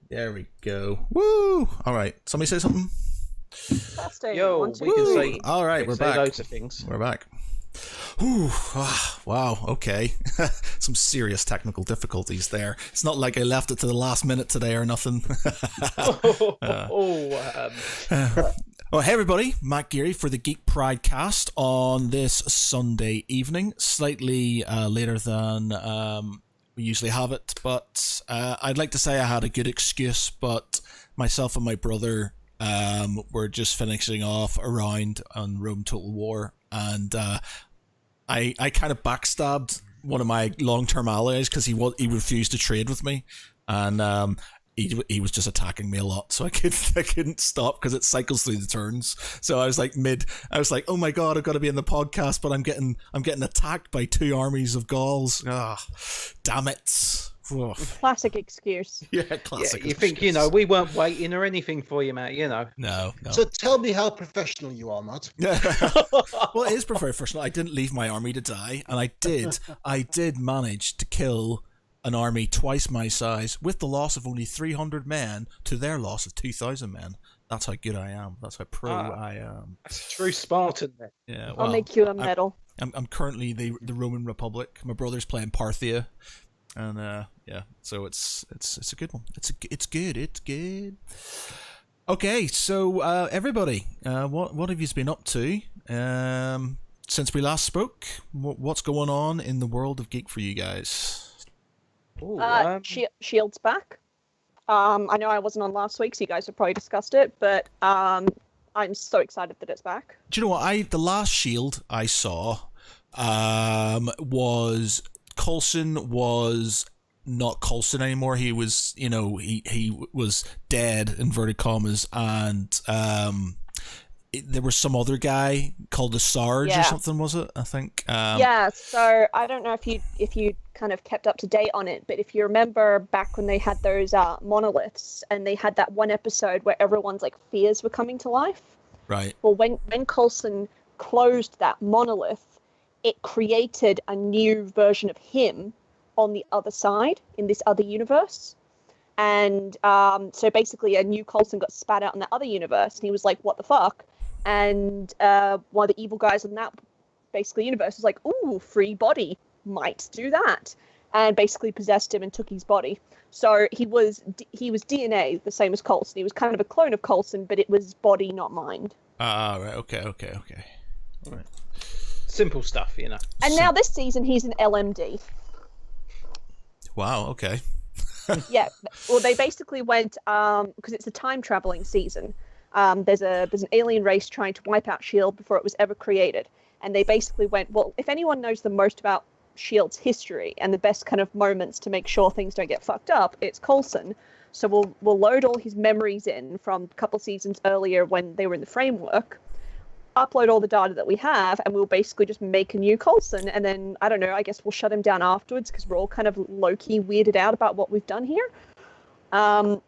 There we go. Woo! All right. Somebody say something. Yo, we can say. All right, we're back. Loads of things. We're back. Whew, wow, okay. Some serious technical difficulties there. It's not like I left it to the last minute today or nothing. Well, hey everybody, Matt Geary for the Geek Pride cast on this Sunday evening. Slightly later than we usually have it, but I'd like to say I had a good excuse, but myself and my brother were just finishing off a round on Rome Total War, and I kind of backstabbed one of my long-term allies because he refused to trade with me, and he was just attacking me a lot, so I couldn't stop because it cycles through the turns. So I was like oh my god, I've got to be in the podcast, but I'm getting attacked by 2 armies of Gauls. Damn it. Whoa. Classic excuse. Yeah, classic. You think, we weren't waiting or anything for you, Matt, No. So tell me how professional you are, Matt. Well, it is professional. I didn't leave my army to die, and I did manage to kill an army twice my size with the loss of only 300 men to their loss of 2,000 men. That's how good I am. That's how pro I am. That's a true Spartan then. Yeah, well, I'll make you a medal. I'm currently the Roman Republic. My brother's playing Parthia. And so it's a good one. It's good. Okay, so everybody, what have you been up to since we last spoke? What's going on in the world of Geek for you guys? Shield's back. I know I wasn't on last week, so you guys have probably discussed it, but I'm so excited that it's back. Do you know what? The last Shield I saw was Coulson was not Coulson anymore. He was, he was dead, inverted commas, and there was some other guy called the Sarge or something, was it? I think. So I don't know if you kind of kept up to date on it, but if you remember back when they had those monoliths, and they had that one episode where everyone's like fears were coming to life. Right. Well, when Coulson closed that monolith, it created a new version of him on the other side in this other universe. And so basically a new Coulson got spat out in that other universe, and he was like, what the fuck? And one of the evil guys in that basically universe was like, ooh, free body, might do that. And basically possessed him and took his body. So he was DNA, the same as Coulson. He was kind of a clone of Coulson, but it was body, not mind. Right, okay. All right. Simple stuff, And now this season he's an LMD. Wow, okay. Yeah, well, they basically went because it's a time traveling season. There's an alien race trying to wipe out Shield before it was ever created, and they basically went, well, if anyone knows the most about Shield's history and the best kind of moments to make sure things don't get fucked up, it's Coulson. So we'll load all his memories in from a couple seasons earlier when they were in the framework, upload all the data that we have, and we'll basically just make a new Coulson, and then I don't know, I guess we'll shut him down afterwards because we're all kind of low-key weirded out about what we've done here. And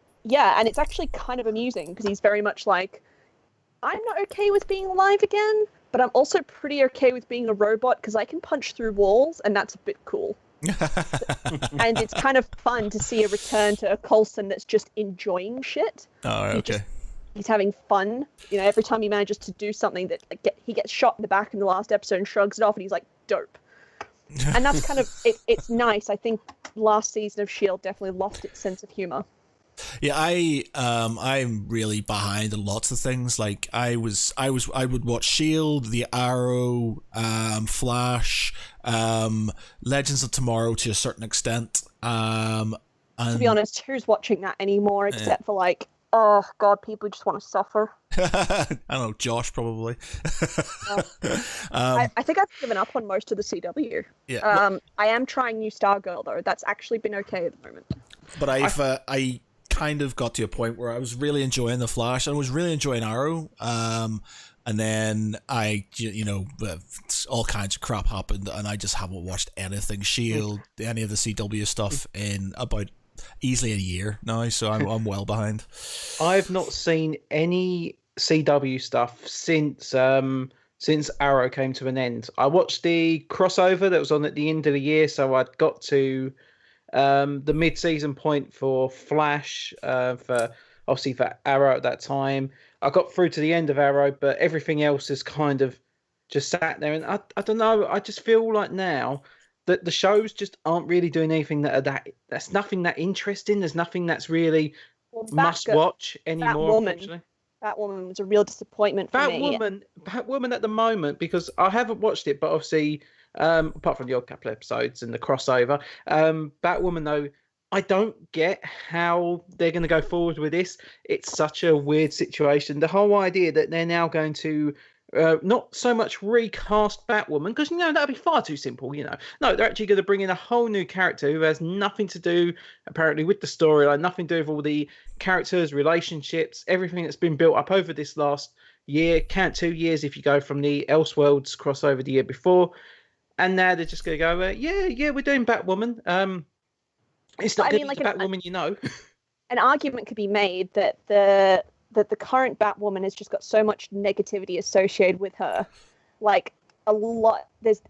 it's actually kind of amusing because he's very much like, I'm not okay with being alive again, but I'm also pretty okay with being a robot because I can punch through walls, and that's a bit cool. And it's kind of fun to see a return to a Coulson that's just enjoying shit. Oh, okay. He's having fun, every time he manages to do something that he gets shot in the back in the last episode and shrugs it off, and he's like, dope. And that's kind of, it's nice. I think last season of S.H.I.E.L.D. definitely lost its sense of humor. Yeah, I'm really behind in lots of things. Like I would watch S.H.I.E.L.D., The Arrow, Flash, Legends of Tomorrow to a certain extent. And to be honest, who's watching that anymore except for like, oh god, people just want to suffer. I don't know, Josh probably. I think I've given up on most of the CW. Yeah. I am trying New Stargirl though. That's actually been okay at the moment. But I kind of got to a point where I was really enjoying The Flash and I was really enjoying Arrow. And then all kinds of crap happened, and I just haven't watched anything S.H.I.E.L.D., any of the CW stuff in about easily a year now, so I'm well behind. I've not seen any CW stuff since Arrow came to an end. I watched the crossover that was on at the end of the year, so I'd got to The mid-season point for Flash, for Arrow at that time. I got through to the end of Arrow, but everything else is kind of just sat there. And I don't know. I just feel like now that the shows just aren't really doing anything that's nothing that interesting. There's nothing that's really must watch anymore. Batwoman was a real disappointment for me. Batwoman at the moment, because I haven't watched it, but obviously, apart from the odd couple of episodes and the crossover, Batwoman though, I don't get how they're going to go forward with this. It's such a weird situation. The whole idea that they're now going to not so much recast Batwoman, because that'd be far too simple. No, they're actually going to bring in a whole new character who has nothing to do, apparently, with the storyline, nothing to do with all the characters, relationships, everything that's been built up over this last year. Count 2 years if you go from the Elseworlds crossover the year before, and now they're just going to go, we're doing Batwoman. It's not good, Batwoman, An argument could be made that the current Batwoman has just got so much negativity associated with her. Like, a lot, there's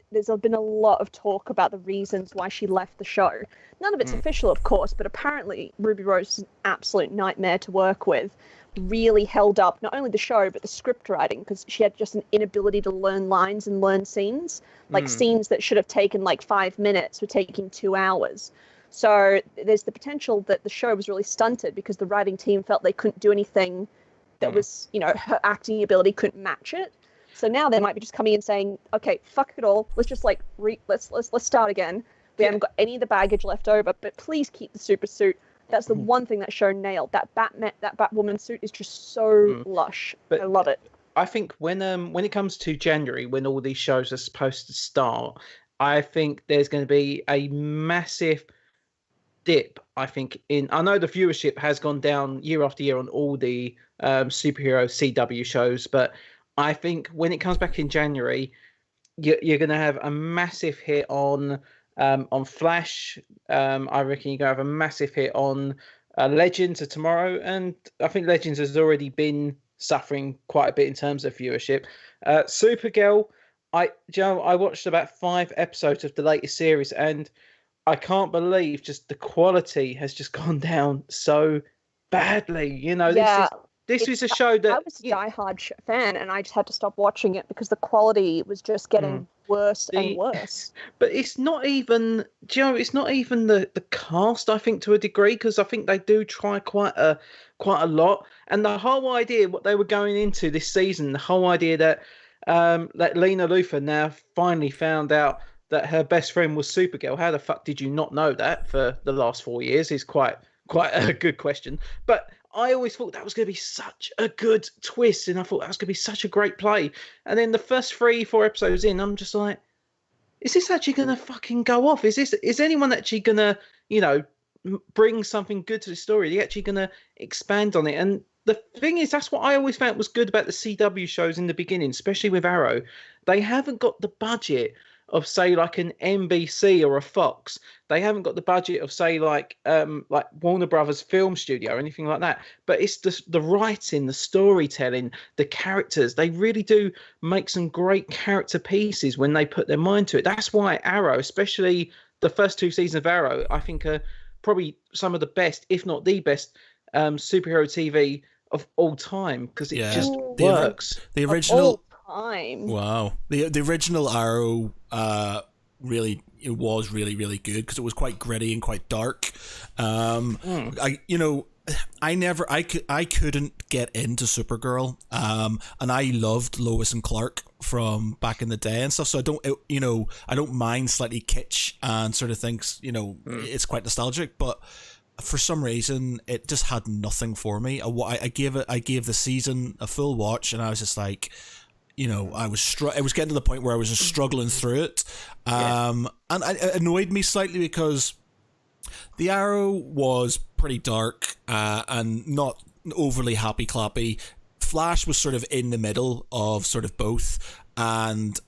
been a lot of talk about the reasons why she left the show. None of it's official, of course, but apparently Ruby Rose is an absolute nightmare to work with. Really held up not only the show, but the script writing, because she had just an inability to learn lines and learn scenes. Like, scenes that should have taken like 5 minutes were taking 2 hours. So there's the potential that the show was really stunted because the writing team felt they couldn't do anything that was, her acting ability couldn't match it. So now they might be just coming in saying, okay, fuck it all. Let's just let's start again. We haven't got any of the baggage left over, but please keep the super suit. That's the one thing that show nailed. That Batwoman suit is just so lush. I love it. I think when it comes to January, when all these shows are supposed to start, I think there's going to be a massive dip. I know the viewership has gone down year after year on all the superhero CW shows, but I think when it comes back in January, you're going to have a massive hit on Flash. I reckon you're going to have a massive hit on Legends of Tomorrow, and I think Legends has already been suffering quite a bit in terms of viewership. Supergirl, I watched about 5 episodes of the latest series, and I can't believe just the quality has just gone down so badly. This is a show that I was a diehard fan, and I just had to stop watching it because the quality was just getting worse and worse. But it's not even, it's not even the cast, I think, to a degree, because I think they do try quite a lot. And the whole idea, what they were going into this season, the whole idea that Lena Luthor now finally found out that her best friend was Supergirl. How the fuck did you not know that for the last 4 years? Is quite a good question. But I always thought that was going to be such a good twist, and I thought that was going to be such a great play. And then the first 3-4 episodes in, I'm just like, is this actually going to fucking go off? Is anyone actually going to, bring something good to the story? Are they actually going to expand on it? And the thing is, that's what I always found was good about the CW shows in the beginning, especially with Arrow. They haven't got the budget of, say, like an NBC or a Fox. They haven't got the budget of, say, like Warner Brothers Film Studio or anything like that. But it's the writing, the storytelling, the characters. They really do make some great character pieces when they put their mind to it. That's why Arrow, especially the first 2 seasons of Arrow, I think are probably some of the best, if not the best, superhero TV of all time, because it just works. The original time. Wow. The original Arrow was really good because it was quite gritty and quite dark. I couldn't get into Supergirl, and I loved Lois and Clark from back in the day and stuff. So I don't mind slightly kitsch and sort of things. It's quite nostalgic, but for some reason it just had nothing for me. I gave the season a full watch, and I was just like, I was getting to the point where I was just struggling through it, and it annoyed me slightly because the Arrow was pretty dark and not overly happy clappy. Flash was sort of in the middle of sort of both, and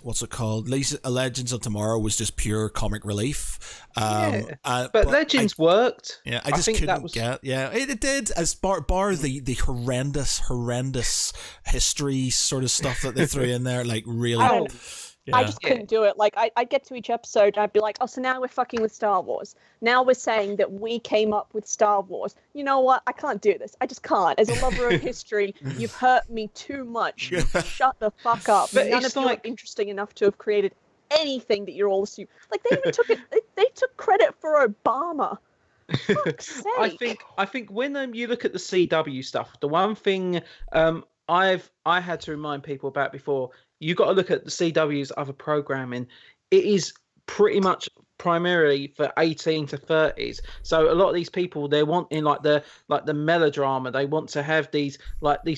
what's it called? Legends of Tomorrow was just pure comic relief. But Legends worked. Yeah, I just couldn't get. Yeah, it did. As bar the horrendous history sort of stuff that they threw in there, like really. I just couldn't do it. Like, I'd get to each episode and I'd be like, oh, so now we're fucking with Star Wars. Now we're saying that we came up with Star Wars. You know what? I can't do this. I just can't. As a lover of history, you've hurt me too much. Shut the fuck up. But None of you are interesting enough to have created anything that you're all assuming. Like, they even took it. They took credit for Obama. Fuck's sake. I think when you look at the CW stuff, the one thing I had to remind people about before, you got to look at the CW's other programming. It is pretty much primarily for 18 to 30s. So a lot of these people, they're wanting like the melodrama. They want to have these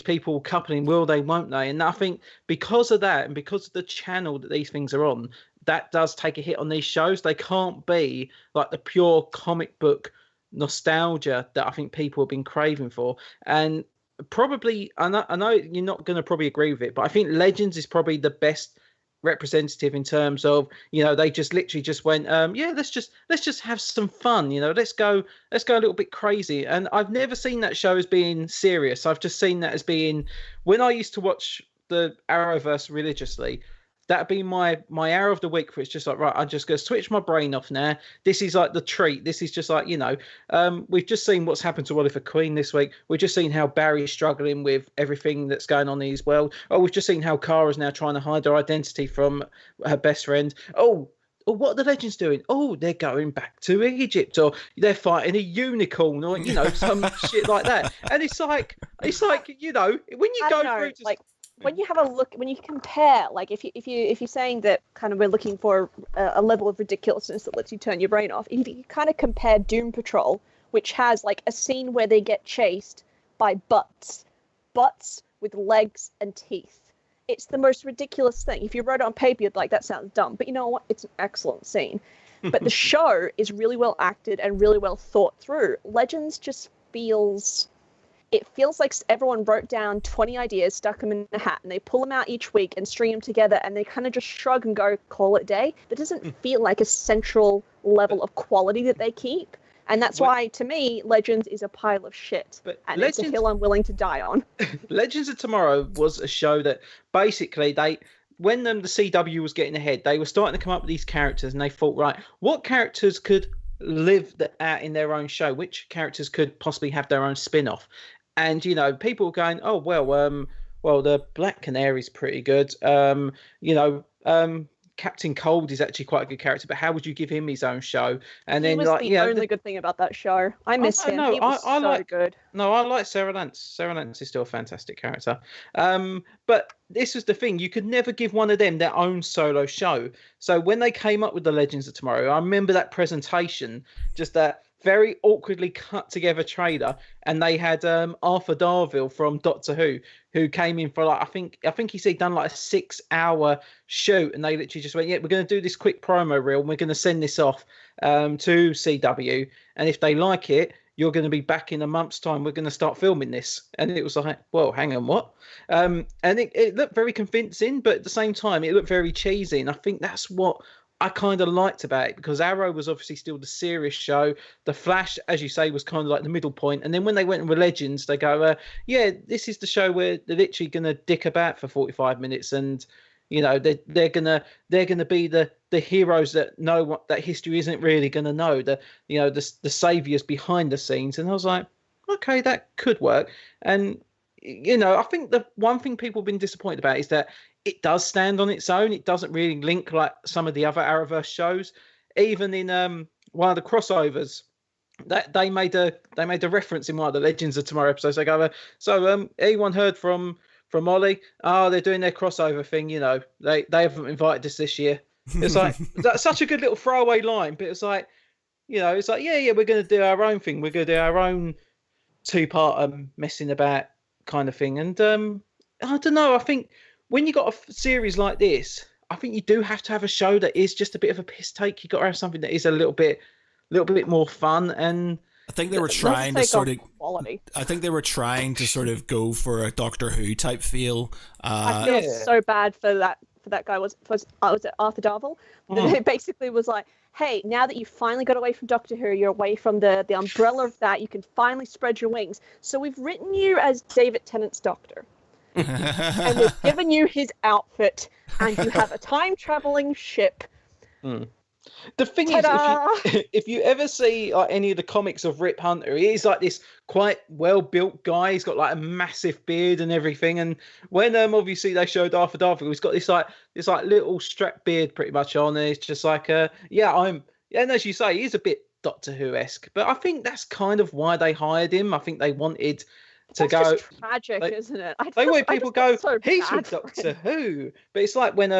people coupling, will they, won't they? And I think because of that and because of the channel that these things are on, that does take a hit on these shows. They can't be like the pure comic book nostalgia that I think people have been craving for. And probably, I know you're not going to probably agree with it, but I think Legends is probably the best representative in terms of, they just literally just went, let's just have some fun, let's go a little bit crazy. And I've never seen that show as being serious. I've just seen that as being, when I used to watch the Arrowverse religiously, that'd be my hour of the week where it's just like, right, I'm just going to switch my brain off now. This is like the treat. This is just like, we've just seen what's happened to Oliver Queen this week. We've just seen how Barry's struggling with everything that's going on in his world. Oh, we've just seen how Kara's now trying to hide her identity from her best friend. Oh, what are the Legends doing? Oh, they're going back to Egypt, or they're fighting a unicorn, or, some shit like that. And it's like, when you go through to... When you have a look, when you compare, like if you're saying that kind of we're looking for a level of ridiculousness that lets you turn your brain off, if you kind of compare Doom Patrol, which has like a scene where they get chased by butts with legs and teeth. It's the most ridiculous thing. If you wrote it on paper, you'd like, that sounds dumb, but you know what? It's an excellent scene. But the show is really well acted and really well thought through. Legends just feels like everyone wrote down 20 ideas, stuck them in a hat, and they pull them out each week and string them together, and they kind of just shrug and go, call it a day. That doesn't feel like a central level of quality that they keep. And that's why, to me, Legends is a pile of shit. And it's a hill I'm willing to die on. Legends of Tomorrow was a show that basically when the CW was getting ahead, they were starting to come up with these characters, and they thought, right, what characters could live out in their own show? Which characters could possibly have their own spin-off? And, people were going, oh, well, the Black Canary's pretty good. Captain Cold is actually quite a good character, but how would you give him his own show? And then, he was the only good thing about that show. I miss him. He was so good. No, I like Sarah Lance. Sarah Lance is still a fantastic character. But this was the thing. You could never give one of them their own solo show. So when they came up with the Legends of Tomorrow, I remember that presentation, just that very awkwardly cut together trailer, and they had Arthur Darvill from Doctor Who came in for like, I think he said he'd done like a 6-hour shoot, and they literally just went, yeah, we're going to do this quick promo reel and we're going to send this off to CW, and if they like it, you're going to be back in a month's time, we're going to start filming this. And it was like, well, hang on, what? And it looked very convincing, but at the same time it looked very cheesy, and I think that's what I kind of liked about it, because Arrow was obviously still the serious show. The Flash, as you say, was kind of like the middle point. And then when they went with Legends, they go, this is the show where they're literally going to dick about for 45 minutes, and they're gonna be the heroes that know what that history isn't really going to know. The saviors behind the scenes. And I was like, okay, that could work. And I think the one thing people have been disappointed about is that it does stand on its own. It doesn't really link like some of the other Arrowverse shows. Even in one of the crossovers, that they made a reference in one of the Legends of Tomorrow episodes. They go, so anyone heard from Ollie? Oh, they're doing their crossover thing. They haven't invited us this year. It's like, that's such a good little throwaway line, but it's like, it's like, yeah, we're going to do our own thing. We're going to do our own 2-part messing about kind of thing. And I don't know. I think when you got a series like this, I think you do have to have a show that is just a bit of a piss take. You got to have something that is a little bit more fun. And I think they were trying to sort of quality. I think they were trying to sort of go for a Doctor Who type feel. I feel so bad for that guy. Was it Arthur Darvill? It basically was like, hey, now that you finally got away from Doctor Who, you're away from the umbrella of that, you can finally spread your wings. So we've written you as David Tennant's Doctor. and we've given you his outfit, and you have a time-traveling ship. The thing Ta-da! is, if you ever see like any of the comics of Rip Hunter, he is like this quite well-built guy. He's got like a massive beard and everything. And when obviously they showed Arthur Darvill, he's got this like little strap beard pretty much on, and it's just like and as you say, he's a bit Doctor Who-esque. But I think that's kind of why they hired him. I think they wanted to go. Just tragic, isn't it? They want people go. So He's with Doctor Who, but it's like when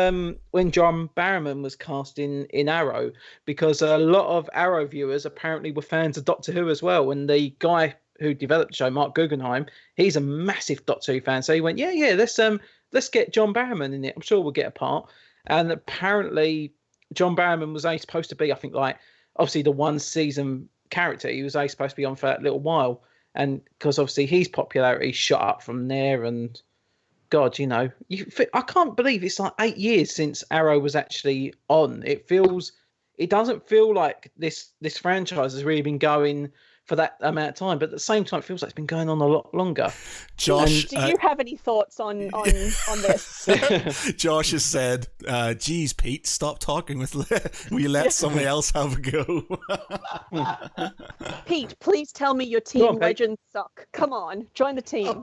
John Barrowman was cast in Arrow, because a lot of Arrow viewers apparently were fans of Doctor Who as well. And the guy who developed the show, Mark Guggenheim, he's a massive Doctor Who fan. So he went, let's get John Barrowman in it. I'm sure we'll get a part. And apparently, John Barrowman was only supposed to be, I think, like obviously the one season character. He was only supposed to be on for a little while. And because obviously his popularity shot up from there, and God, I can't believe it's like 8 years since Arrow was actually on. It doesn't feel like this franchise has really been going for that amount of time, but at the same time, it feels like it's been going on a lot longer. Josh, do you have any thoughts on this? Josh has said, "Geez, Pete, stop talking. Will you let somebody else have a go?" Pete, please tell me your team legends suck. Come on, join the team.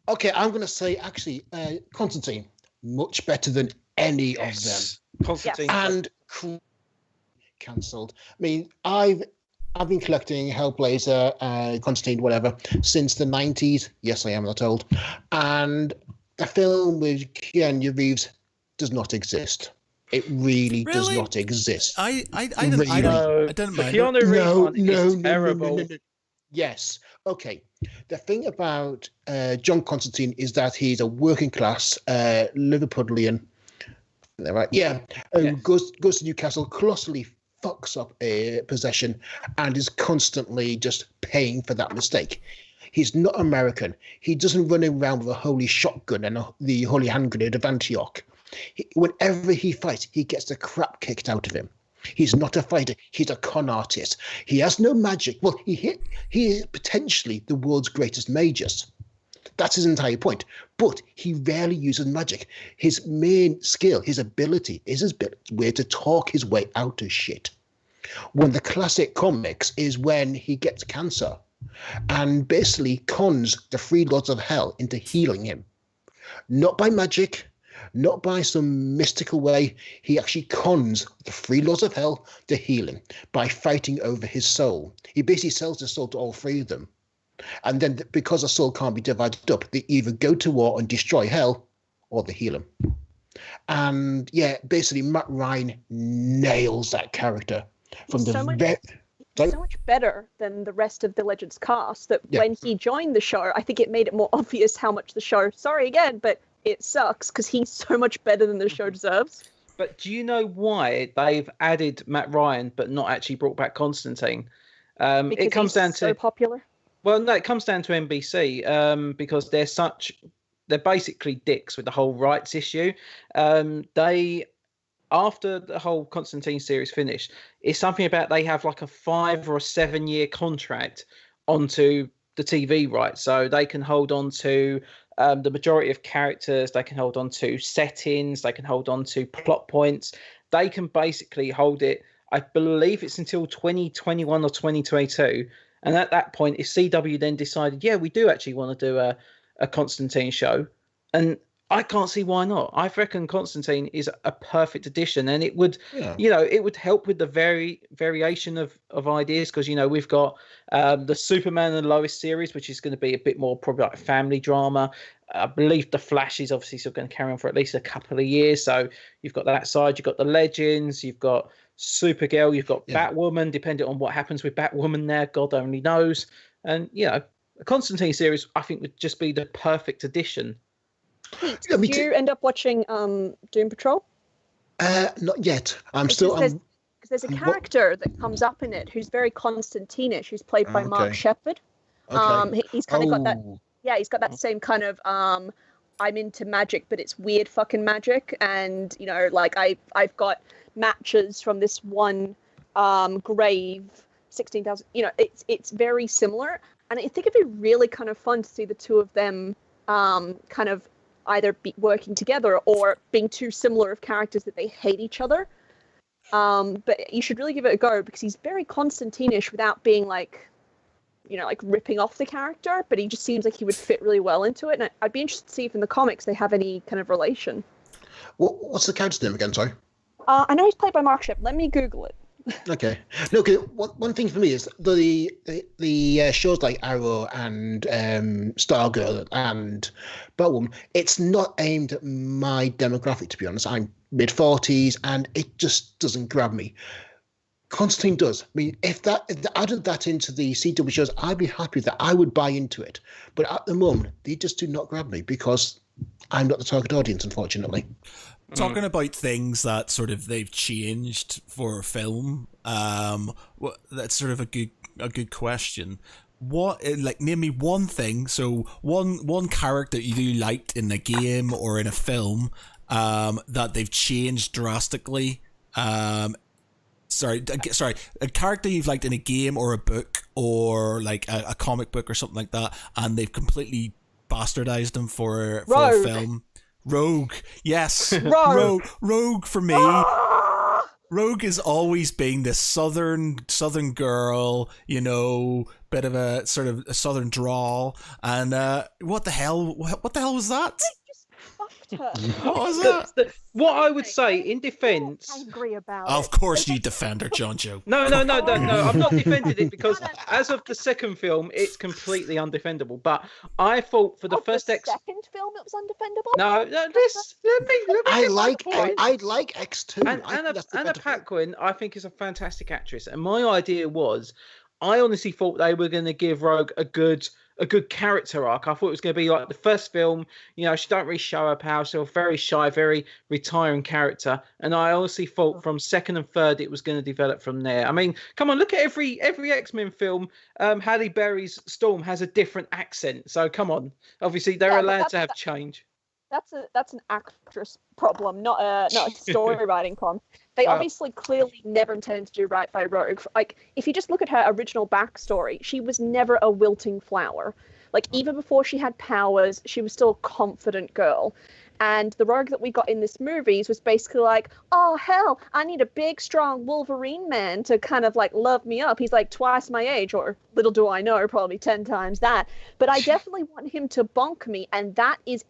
Okay. I'm going to say actually, Constantine much better than any of them. Constantine and cancelled. I mean, I've been collecting Hellblazer, Constantine, whatever, since the 90s. Yes, I am not old. And the film with Keanu Reeves does not exist. It really does not exist. I didn't mind. Keanu Reeves is terrible. No. Yes. Okay. The thing about John Constantine is that he's a working class Liverpudlian. Right? Yeah. Goes to Newcastle, colossally fucks up a possession and is constantly just paying for that mistake. He's not American. He doesn't run around with a holy shotgun and the holy hand grenade of Antioch. Whenever he fights, he gets the crap kicked out of him. He's not a fighter. He's a con artist. He has no magic. Well, he is potentially the world's greatest magus. That's his entire point. But he rarely uses magic. His main skill, his ability, is his way to talk his way out of shit. One of the classic comics is when he gets cancer and basically cons the Three Lords of Hell into healing him. Not by magic, not by some mystical way. He actually cons the Three Lords of Hell to heal him by fighting over his soul. He basically sells his soul to all three of them. And then because a soul can't be divided up, they either go to war and destroy hell or they heal him. And yeah, basically Matt Ryan nails that character from so much better than the rest of the Legends cast that when he joined the show, I think it made it more obvious how much the show, sorry again, but it sucks because he's so much better than the show deserves. But do you know why they've added Matt Ryan but not actually brought back Constantine? Because it comes down to so popular. Well, no, it comes down to NBC because they're basically dicks with the whole rights issue. They, after the whole Constantine series finished, it's something about they have like a 5 or 7 year contract onto the TV rights, so they can hold on to the majority of characters, they can hold on to settings, they can hold on to plot points. They can basically hold it, I believe it's until 2021 or 2022. And at that point, if CW then decided, we do actually want to do a Constantine show, and I can't see why not. I reckon Constantine is a perfect addition, and it would, it would help with the variation of ideas because we've got the Superman and Lois series, which is going to be a bit more probably like family drama. I believe the Flash is obviously still going to carry on for at least a couple of years. So you've got that side. You've got the Legends. You've got Supergirl. You've got Batwoman. Depending on what happens with Batwoman, there, God only knows. And a Constantine series, I think, would just be the perfect addition. Did you end up watching Doom Patrol? Not yet. Because there's a character that comes up in it who's very Constantine-ish, who's played by Mark Sheppard. Okay. He's kind of got that. Yeah, he's got that same kind of I'm into magic, but it's weird fucking magic. And like I've got matches from this one grave, 16,000. It's very similar, and I think it'd be really kind of fun to see the two of them kind of either working together or being too similar of characters that they hate each other. But you should really give it a go because he's very Constantine-ish without being like, you know, like ripping off the character, but he just seems like he would fit really well into it. And I'd be interested to see if in the comics they have any kind of relation. What's the character's name again, sorry? I know he's played by Mark Shep. Let me Google it. Okay. Look, one thing for me is the shows like Arrow and Stargirl and Batwoman, it's not aimed at my demographic, to be honest. I'm mid-40s, and it just doesn't grab me. Constantine does. I mean, if they added that into the CW shows, I'd be happy with that. I would buy into it. But at the moment, they just do not grab me because I'm not the target audience, unfortunately. Talking about things that sort of they've changed for film, that's sort of a good question. What, like, name me one thing, so one character you liked in a game or in a film that they've changed drastically. Sorry, a character you've liked in a game or a book or like a comic book or something like that, and they've completely bastardized them for a film. Rogue, yes. Rogue for me. Rogue has always been this southern girl, you know, bit of a sort of a southern drawl, and what the hell was that? What was that? What I would say in defence. Angry about of course, you defend her, Jonjo. No. I'm not defending it because as of the second film, it's completely undefendable. But I thought for the first second film, it was undefendable. No, let me. I like X2. Anna Paquin, I think, is a fantastic actress, and my idea was, I honestly thought they were going to give Rogue a good character arc. I thought it was going to be like the first film, you know, she don't really show her power, she's a very shy, very retiring character, and I honestly thought from second and third it was going to develop from there. I mean, come on, look at every X-Men film. Halle Berry's Storm has a different accent, so come on, obviously they're allowed to have change. That's an actress problem, not a story writing problem. They obviously clearly never intended to do right by Rogue. Like, if you just look at her original backstory, she was never a wilting flower. Like, even before she had powers, she was still a confident girl. And the Rogue that we got in this movies was basically like, oh, hell, I need a big, strong Wolverine man to kind of, like, love me up. He's, like, twice my age, or little do I know, probably 10 times that. But I definitely want him to bonk me, and that is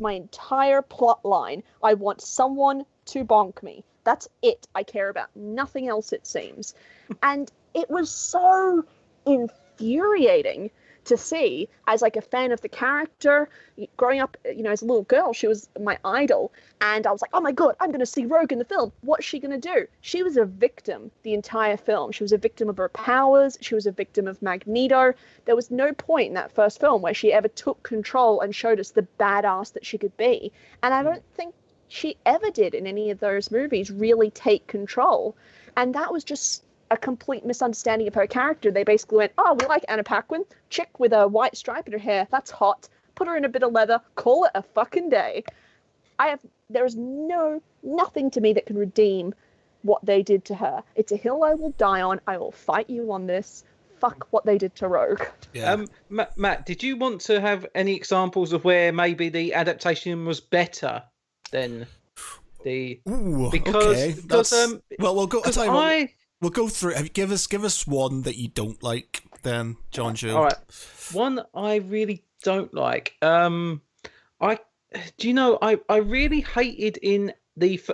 my entire plot line. I want someone to bonk me. That's it. I care about nothing else, it seems. And it was so infuriating to see as like a fan of the character. Growing up, you know, as a little girl, she was my idol, and I was like, oh my god, I'm going to see Rogue in the film. What's she going to do? She was a victim the entire film. She was a victim of her powers. She was a victim of Magneto. There was no point in that first film where she ever took control and showed us the badass that she could be, and I don't think she ever did in any of those movies really take control. And that was just a complete misunderstanding of her character. They basically went, oh, we like Anna Paquin, chick with a white stripe in her hair, that's hot, put her in a bit of leather, call it a fucking day. There is nothing to me that can redeem what they did to her. It's a hill I will die on. I will fight you on this. Fuck what they did to Rogue. Yeah. Matt, did you want to have any examples of where maybe the adaptation was better than the? Ooh, because well, we'll go. We'll go through. Give us one that you don't like, then, Jonjo. All right, one I really don't like. I really hated in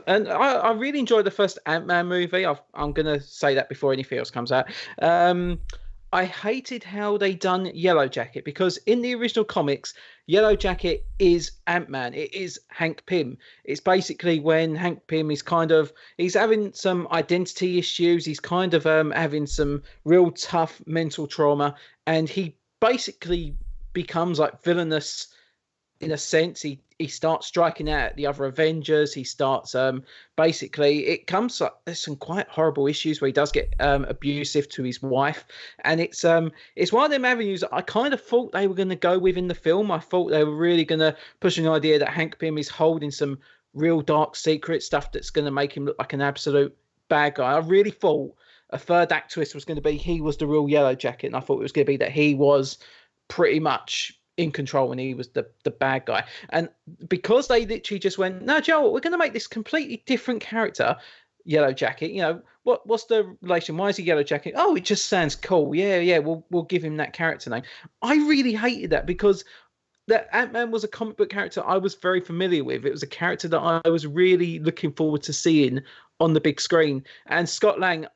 and I really enjoyed the first Ant-Man movie. I'm gonna say that before anything else comes out. I hated how they done Yellow Jacket, because in the original comics, Yellow Jacket is Ant-Man. It is Hank Pym. It's basically when Hank Pym is he's having some identity issues. He's kind of having some real tough mental trauma, and he basically becomes like villainous in a sense. He starts striking out at the other Avengers. He starts basically, it comes up, there's some quite horrible issues where he does get abusive to his wife, and it's one of them avenues that I kind of thought they were going to go with in the film. I thought they were really going to push an idea that Hank Pym is holding some real dark secret stuff that's going to make him look like an absolute bad guy. I really thought a third act twist was going to be he was the real Yellow Jacket, and I thought it was going to be that he was pretty much in control and he was the bad guy. And because they literally just went, no, Joel, we're going to make this completely different character, Yellow Jacket. You know, what's the relation? Why is he Yellow Jacket? Oh, it just sounds cool. Yeah, we'll give him that character name. I really hated that because that Ant-Man was a comic book character I was very familiar with. It was a character that I was really looking forward to seeing on the big screen. And Scott Lang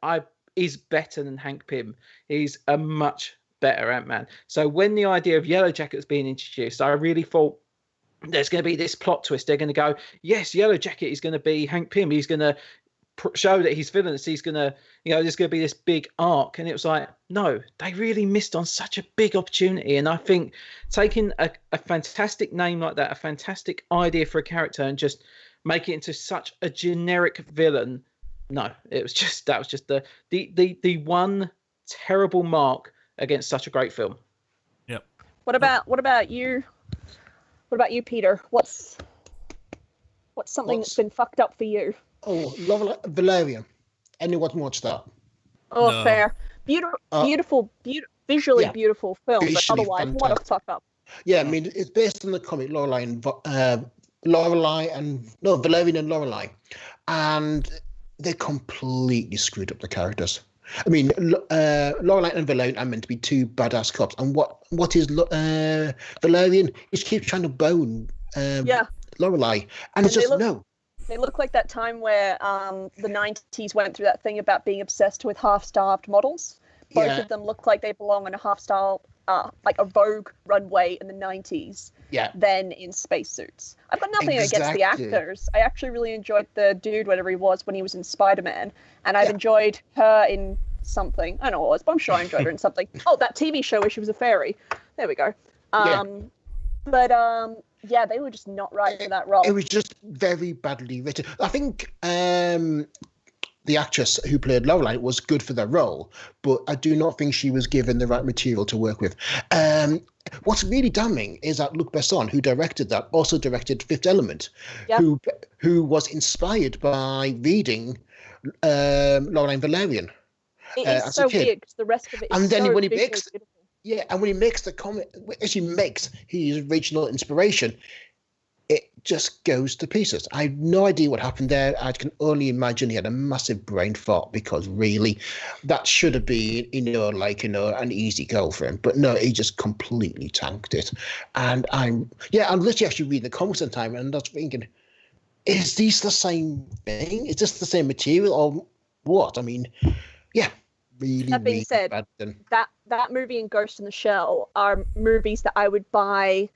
is better than Hank Pym. He's a much better Ant-Man. So when the idea of Yellow Jacket was being introduced, I really thought there's going to be this plot twist. They're going to go, yes, Yellow Jacket is going to be Hank Pym. He's going to show that he's villainous. He's going to, there's going to be this big arc. And it was like, no, they really missed on such a big opportunity. And I think taking a fantastic name like that, a fantastic idea for a character, and just make it into such a generic villain, no, that was just the one terrible mark against such a great film. Yep. What about you? What about you, Peter? What's something that's been fucked up for you? Oh, Valerian. Anyone watch that? Oh, No. fair. Beautiful, visually beautiful film, but Visually otherwise, what a fuck up. Yeah, I mean, it's based on the comic Valerian and Lorelei, and they completely screwed up the characters. I mean, Lorelei and Valerian are meant to be two badass cops, and what is Valerian? He keeps trying to bone Lorelei, and it's just no. They look like that time where the 90s went through that thing about being obsessed with half-starved models. Both of them look like they belong on a half-style, like a Vogue runway in the 90s. Yeah. Then in spacesuits. I've got nothing against the actors. I actually really enjoyed the dude, whatever he was, when he was in Spider-Man. And I've enjoyed her in something. I don't know what it was, but I'm sure I enjoyed her in something. Oh, that TV show where she was a fairy. There we go. But they were just not right for that role. It was just very badly written. I think the actress who played Lorelei was good for the role, but I do not think she was given the right material to work with. What's really damning is that Luc Besson, who directed that, also directed Fifth Element, who was inspired by reading Lorelei and Valerian. It is so weird because the rest of it is and then so when he visually makes beautiful. and when he makes the comic, actually makes his original inspiration, it just goes to pieces. I have no idea what happened there. I can only imagine he had a massive brain fart, because really, that should have been, an easy goal for him. But no, he just completely tanked it. And I'm literally actually reading the comics at the time, and I was thinking, is this the same thing? Is this the same material, or what? I mean, really. That being really said, bad then. that movie and Ghost in the Shell are movies that I would buy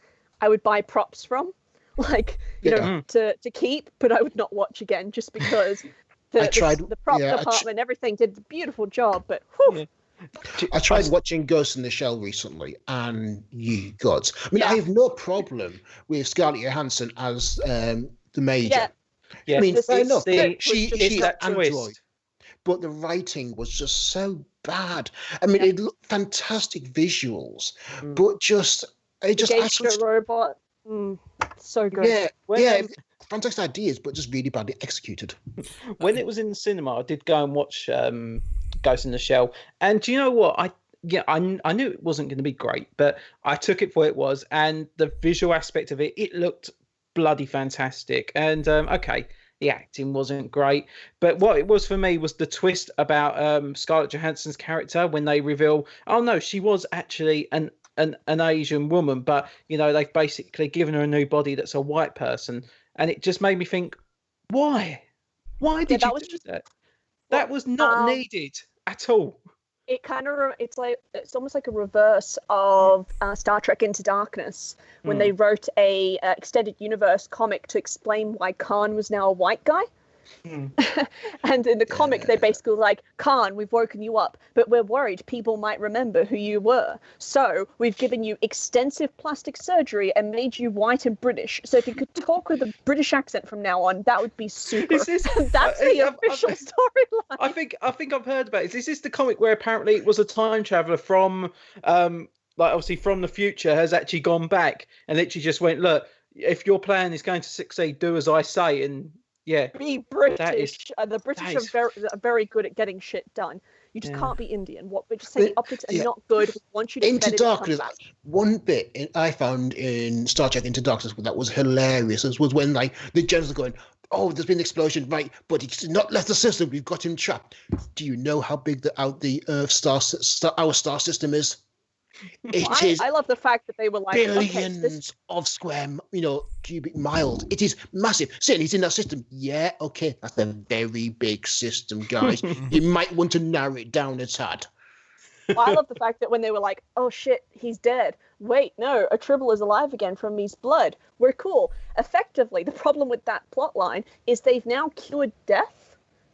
props from. To keep, but I would not watch again just because the prop department, everything did a beautiful job. But I tried watching Ghost in the Shell recently, and ye gods. I mean, I have no problem with Scarlett Johansson as the Major. Yeah. I mean, fair enough. She's an android. twist. But the writing was just so bad. I mean, it looked fantastic visuals, but it just Gangster robot. So good. Fantastic ideas, but just really badly executed. When it was in the cinema, I did go and watch Ghost in the Shell, and do you know what? I knew it wasn't going to be great, but I took it for what it was, and the visual aspect of it looked bloody fantastic. And the acting wasn't great, but what it was for me was the twist about Scarlett Johansson's character when they reveal, oh no, she was actually an Asian woman, but they've basically given her a new body that's a white person, and it just made me think, why did you do that? That was not needed at all. It kind of it's almost like a reverse of Star Trek Into Darkness when they wrote a extended universe comic to explain why Khan was now a white guy. And in the comic, they basically were like, Khan, we've woken you up, but we're worried people might remember who you were. So we've given you extensive plastic surgery and made you white and British. So if you could talk with a British accent from now on, that would be super. That's the official storyline. I think I've heard about it. Is this the comic where apparently it was a time traveler from, obviously from the future, has actually gone back and literally just went, look, if your plan is going to succeed, do as I say, and be British. The British are very good at getting shit done. You just can't be Indian. We just say the optics are not good. We want you to Into get Darkness. One bit I found in Star Trek Into Darkness that was hilarious was when like the generals are going, "Oh, there's been an explosion, right? But he's not left the system. We've got him trapped." Do you know how big the Earth our star system is? It is. I love the fact that they were like billions of square, cubic miles. It is massive. Saying he's in that system. Yeah, okay, that's a very big system, guys. You might want to narrow it down a tad. I love the fact that when they were like, "Oh shit, he's dead. Wait, no, a Tribble is alive again from his blood. We're cool." Effectively, the problem with that plot line is they've now cured death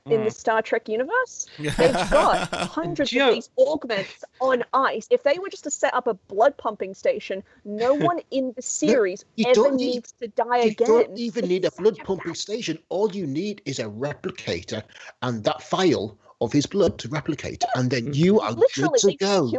in the Star Trek universe. They've got hundreds of these augments on ice. If they were just to set up a blood pumping station, no one in the series needs to die again. You don't even need a blood pumping station. All you need is a replicator and that file of his blood to replicate, and then you are good to go.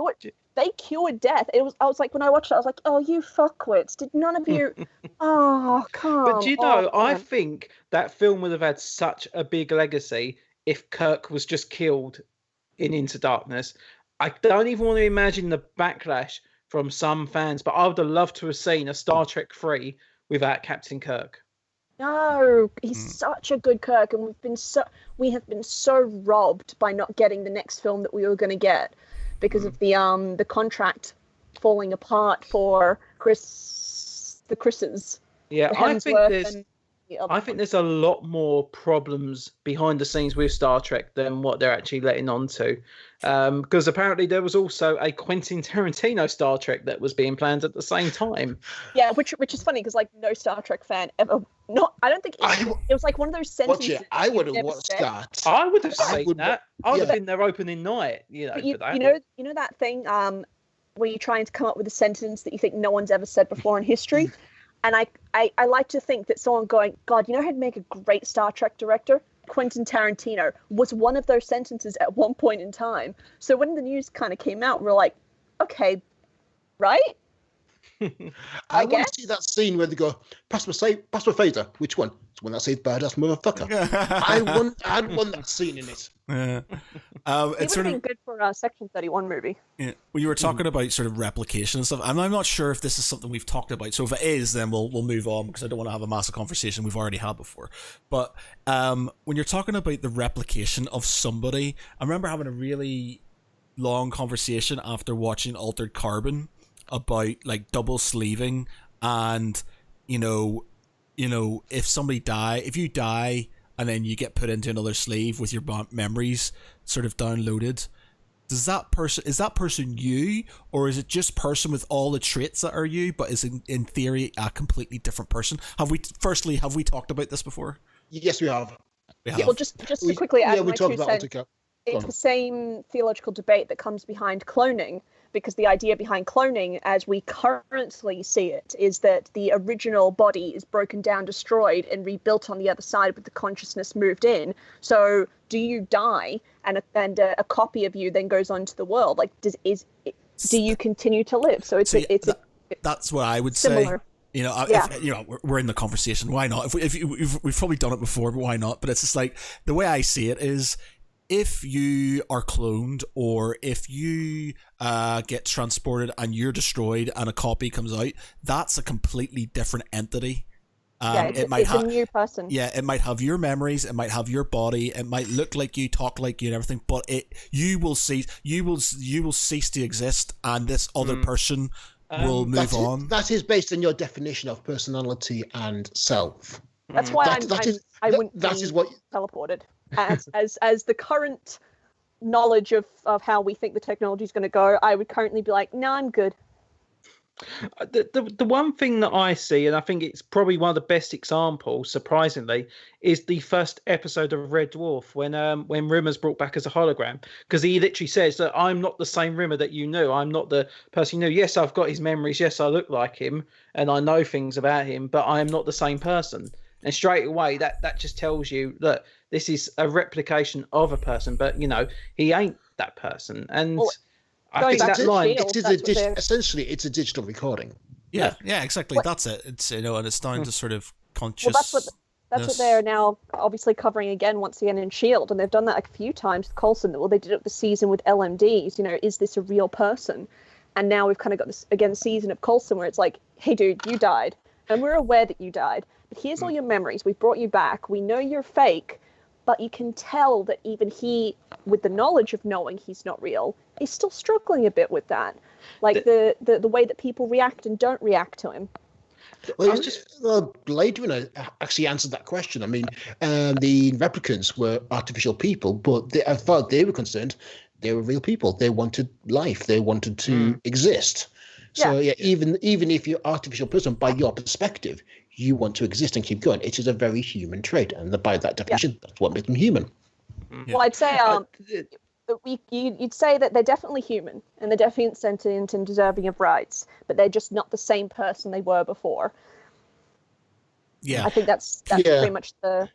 They cured death. I was like, when I watched it, I was like, "Oh, you fuckwits! Did none of you?" Oh, come on. But I think that film would have had such a big legacy if Kirk was just killed in Into Darkness. I don't even want to imagine the backlash from some fans, but I would have loved to have seen a Star Trek 3 without Captain Kirk. No, he's such a good Kirk, and we have been so robbed by not getting the next film that we were going to get because of the contract falling apart for the Chris's. Yeah, I think there's a lot more problems behind the scenes with Star Trek than what they're actually letting on to. Because apparently there was also a Quentin Tarantino Star Trek that was being planned at the same time. Yeah, which is funny because like no Star Trek fan ever. I don't think it was like one of those sentences. I would have watched that. I would have seen that. I would have been there opening night. You know that thing where you're trying to come up with a sentence that you think no one's ever said before in history. And I like to think that someone going, God, you know who'd make a great Star Trek director? Quentin Tarantino was one of those sentences at one point in time. So when the news kind of came out, we're like, okay, right? I want to see that scene where they go, pass my phaser. Which one? It's one that says badass motherfucker. I'd want that scene in it. Yeah. It's sort of good for a Section 31 movie. Yeah. Well, you were talking about sort of replication and stuff, and I'm not sure if this is something we've talked about. So if it is, then we'll move on because I don't want to have a massive conversation we've already had before. But when you're talking about the replication of somebody, I remember having a really long conversation after watching Altered Carbon about like double sleeving and if you die and then you get put into another sleeve with your memories sort of downloaded, is that person you, or is it just person with all the traits that are you but is in theory a completely different person? Have we talked about this before? Yes, we have. Well, just to quickly add my 2 cents, it's the same theological debate that comes behind cloning, because the idea behind cloning, as we currently see it, is that the original body is broken down, destroyed, and rebuilt on the other side with the consciousness moved in. So do you die, and a copy of you then goes on to the world? Like, do you continue to live? So that's what I would similar. Say. We're in the conversation. Why not? If we've probably done it before, but why not? But it's just like the way I see it is, if you are cloned, or if you get transported and you're destroyed and a copy comes out, that's a completely different entity. It's a new person. Yeah, it might have your memories, it might have your body, it might look like you, talk like you, and everything. But you will cease to exist, and this other person will move on. That is based on your definition of personality and self. That's why I wouldn't be teleported. As the current knowledge of how we think the technology is going to go, I would currently be like, no, I'm good. The one thing that I see, and I think it's probably one of the best examples, surprisingly, is the first episode of Red Dwarf when Rimmer's brought back as a hologram, because he literally says that I'm not the same Rimmer that you knew. I'm not the person you knew. Yes, I've got his memories. Yes, I look like him, and I know things about him, but I am not the same person. And straight away, that just tells you that this is a replication of a person, but he ain't that person. And I think that line, essentially, it's a digital recording. Yeah, exactly. That's it. It's and it's down to sort of conscious. Well, That's what they're now obviously covering once again in Shield, and they've done that a few times with Coulson. Well, they did it this season with LMDs. Is this a real person? And now we've kind of got this again season of Coulson where it's like, hey, dude, you died, and we're aware that you died, but here's all your memories. We brought you back. We know you're fake, but you can tell that even he, with the knowledge of knowing he's not real, is still struggling a bit with that, like the way that people react and don't react to him. Well, Blade Runner actually answered that question. I mean, the replicants were artificial people, but as far as they were concerned, they were real people. They wanted life. They wanted to exist. So even if you're an artificial person, by your perspective, you want to exist and keep going. It is a very human trait, and by that definition, that's what makes them human. Yeah. Well, I'd say you'd say that they're definitely human, and they're definitely sentient and deserving of rights, but they're just not the same person they were before. Yeah, I think that's pretty much the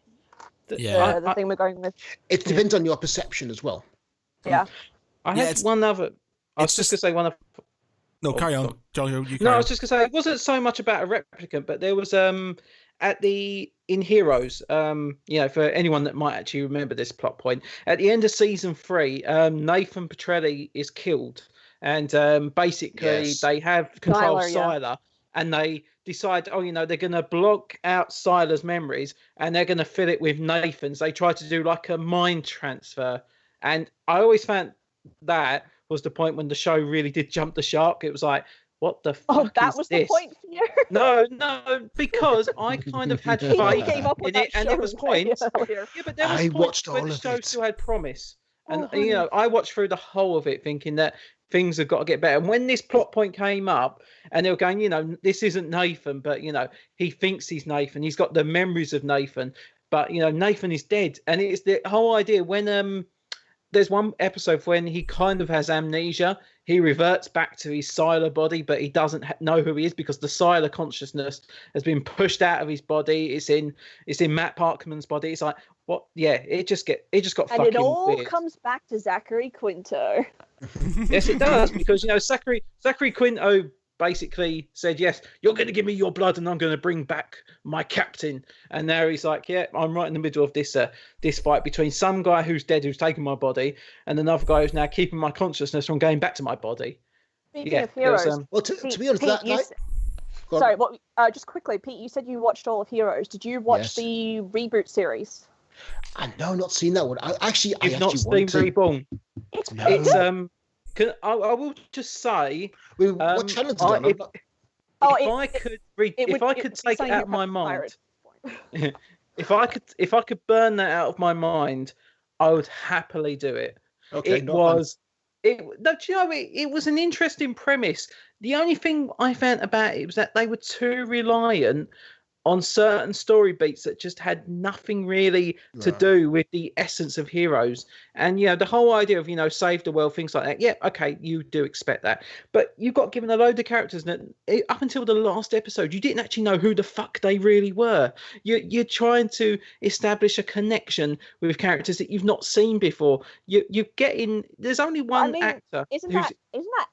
thing we're going with. It depends on your perception as well. Yeah. I had one other. I was just going to say one of. No, carry on, Jonjo. I was just going to say it wasn't so much about a replicant, but there was in Heroes, for anyone that might actually remember this plot point, at the end of season 3, Nathan Petrelli is killed, and basically they have control of Sylar, and they decide, they're going to block out Sylar's memories, and they're going to fill it with Nathan's. They try to do like a mind transfer, and I always found that was the point when the show really did jump the shark. It was like, what the fuck is this? Oh, that was the point here? No, because I kind of had faith in it, and there was points. Yeah, but there was points where the show still had promise. And, I watched through the whole of it thinking that things have got to get better. And when this plot point came up, and they were going, this isn't Nathan, but, he thinks he's Nathan. He's got the memories of Nathan, but, Nathan is dead. And it's the whole idea when... There's one episode when he kind of has amnesia. He reverts back to his Sylar body, but he doesn't know who he is because the Sylar consciousness has been pushed out of his body. It's in Matt Parkman's body. It's like, what? Yeah, it just got fucking weird. And it all comes back to Zachary Quinto. Yes, it does, because Zachary Quinto basically said, yes, you're going to give me your blood and I'm going to bring back my captain. And now he's like, yeah, I'm right in the middle of this fight between some guy who's dead, who's taken my body, and another guy who's now keeping my consciousness from going back to my body. Speaking of heroes, well, to be honest, Pete, just quickly, Pete, you said you watched all of Heroes. Did you watch the reboot series? No, not seen that one. You've not seen Reborn. It's I will just say, what channel is it on? If I could take it out of my mind, if I could burn that out of my mind, I would happily do it. Okay, it was an interesting premise. The only thing I found about it was that they were too reliant on certain story beats that just had nothing really to do with the essence of Heroes. And, the whole idea of, save the world, things like that. Yeah, okay, you do expect that. But you got given a load of characters that up until the last episode, you didn't actually know who the fuck they really were. You're trying to establish a connection with characters that you've not seen before. You're getting... There's only one actor. Isn't that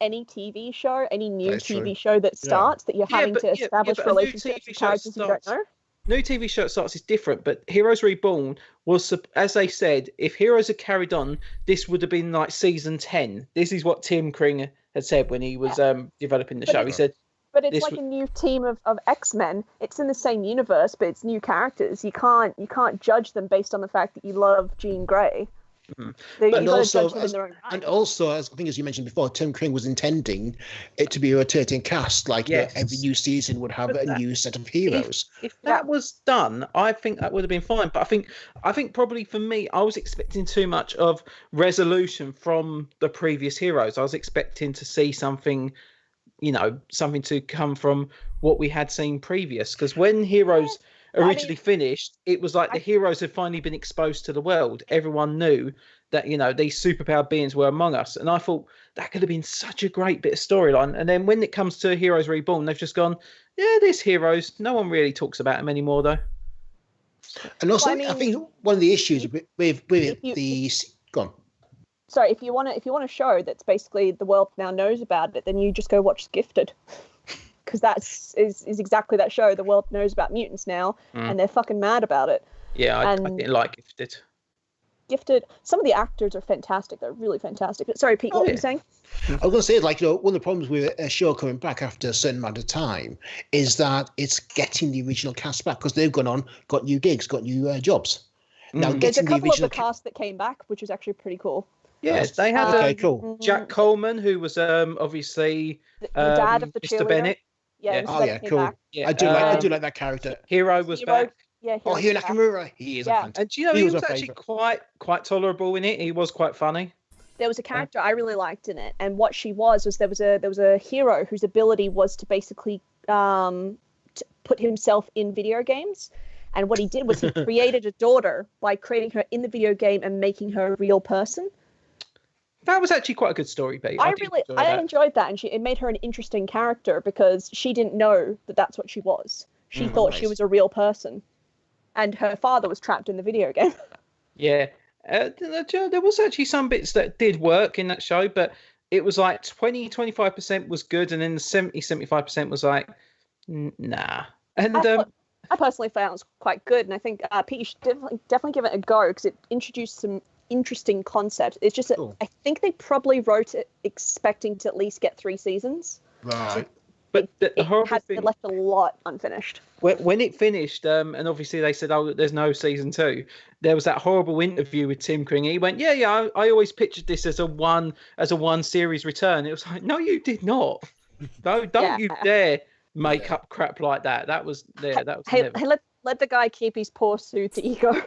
any TV show, any new TV show that starts that you're having to establish relationships with characters you don't know? New TV show that starts is different, but Heroes Reborn was, as they said, if Heroes had carried on, this would have been like season 10. This is what Tim Kring had said when he was developing the show. He said, but it's like a new team of X-Men. It's in the same universe, but it's new characters. You can't judge them based on the fact that you love Jean Grey. Mm-hmm. And also, as I think as you mentioned before, Tim Kring was intending it to be a rotating cast, like every new season would have a new set of heroes. If that was done, I think that would have been fine. But I think probably for me, I was expecting too much of resolution from the previous heroes. I was expecting to see something, something to come from what we had seen previous. Because when Heroes originally finished, it was like the heroes had finally been exposed to the world. Everyone knew that these superpowered beings were among us, and I thought that could have been such a great bit of storyline. And then when it comes to Heroes Reborn, they've just gone, there's heroes. No one really talks about them anymore, though. And also, I think one of the issues with these gone. Sorry, if you want a show that's basically the world now knows about it, then you just go watch Gifted. because is exactly that show. The world knows about mutants now, and they're fucking mad about it. Yeah, I didn't like Gifted. Gifted. Some of the actors are fantastic. They're really fantastic. Sorry, Pete, what were you saying? I was going to say, like, one of the problems with a show coming back after a certain amount of time is that it's getting the original cast back because they've got new gigs, got new jobs. Now, There's a getting the couple of the original cast that came back, which is actually pretty cool. Yes, they had okay, cool. Jack Coleman, who was obviously The dad of the Mr. cheerleader. Bennett. Yeah, Yeah. Mr. Oh Bennett yeah, came cool. back. Yeah, I do like that character. Hero was Hero- back. Yeah, Oh, Hero Hugh was back. Nakamura, he is a Yeah. fantastic. And do you know, he was actually quite tolerable in it. He was quite funny. There was a character I really liked in it, and what she was there was a hero whose ability was to basically to put himself in video games, and what he did was he created a daughter by creating her in the video game and making her a real person. That was actually quite a good story, Pete. I enjoyed enjoyed that, and it made her an interesting character because she didn't know that that's what she was. She thought she nice. was a real person, and her father was trapped in the video game. Yeah. There was actually some bits that did work in that show, but it was like 25% was good, and then the 75% was like, nah. And I personally found it was quite good, and I think Pete, you should definitely give it a go because it introduced some interesting concepts. It's just that Cool. I think they probably wrote it expecting to at least get 3 seasons. Right. but the horrible It thing, left a lot unfinished. when it finished, and obviously they said, oh, there's no season 2, there was that horrible interview with Tim Kring. He went, yeah, I always pictured this as a one series return. It was like, no, you did not. No, don't you dare make up crap like that. That was never. Hey, let the guy keep his poor suit ego.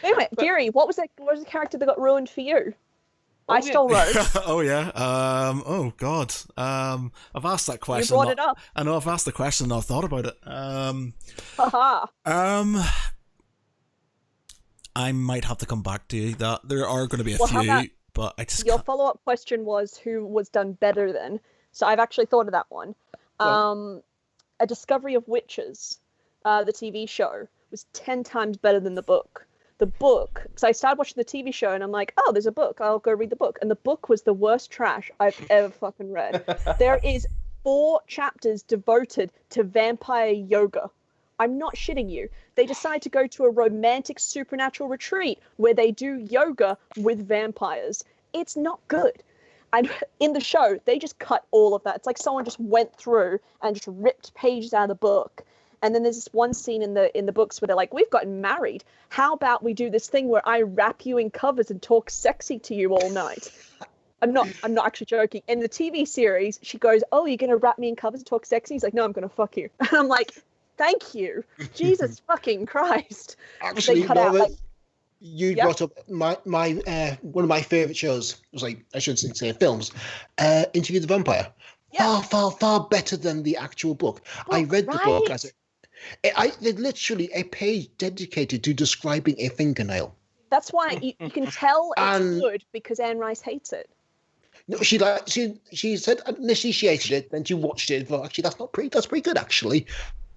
Anyway, Gary, what was the character that got ruined for you? I stole Rose. Oh yeah. Oh god. I've asked that You question. brought it up. I know I've asked the question and I've thought about it. Haha. I might have to come back to you. That there are going to be a Well, how few, about but I just Your can't. follow-up question was who was done better than. So I've actually thought of that one. A Discovery of Witches, the TV show, was 10 times better than the book. The book, because I started watching the TV show and I'm like, oh, there's a book, I'll go read the book. And the book was the worst trash I've ever fucking read. There is 4 chapters devoted to vampire yoga. I'm not shitting you. They decide to go to a romantic supernatural retreat where they do yoga with vampires. It's not good. And in the show, they just cut all of that. It's like someone just went through and just ripped pages out of the book. And then there's this one scene in the books where they're like, we've gotten married. How about we do this thing where I wrap you in covers and talk sexy to you all night? I'm not actually joking. In the TV series, she goes, oh, you're going to wrap me in covers and talk sexy? He's like, no, I'm going to fuck you. And I'm like, thank you. Jesus fucking Christ. Actually, They cut out, like, you brought up my one of my favorite shows. It was like, I shouldn't say films. Interview the Vampire. Yeah. Far better than the actual book. I read the book as there's literally a page dedicated to describing a fingernail. That's why you can tell it's good because Anne Rice hates it. No, she said initially she hated it, then she watched it. But actually, that's pretty good actually.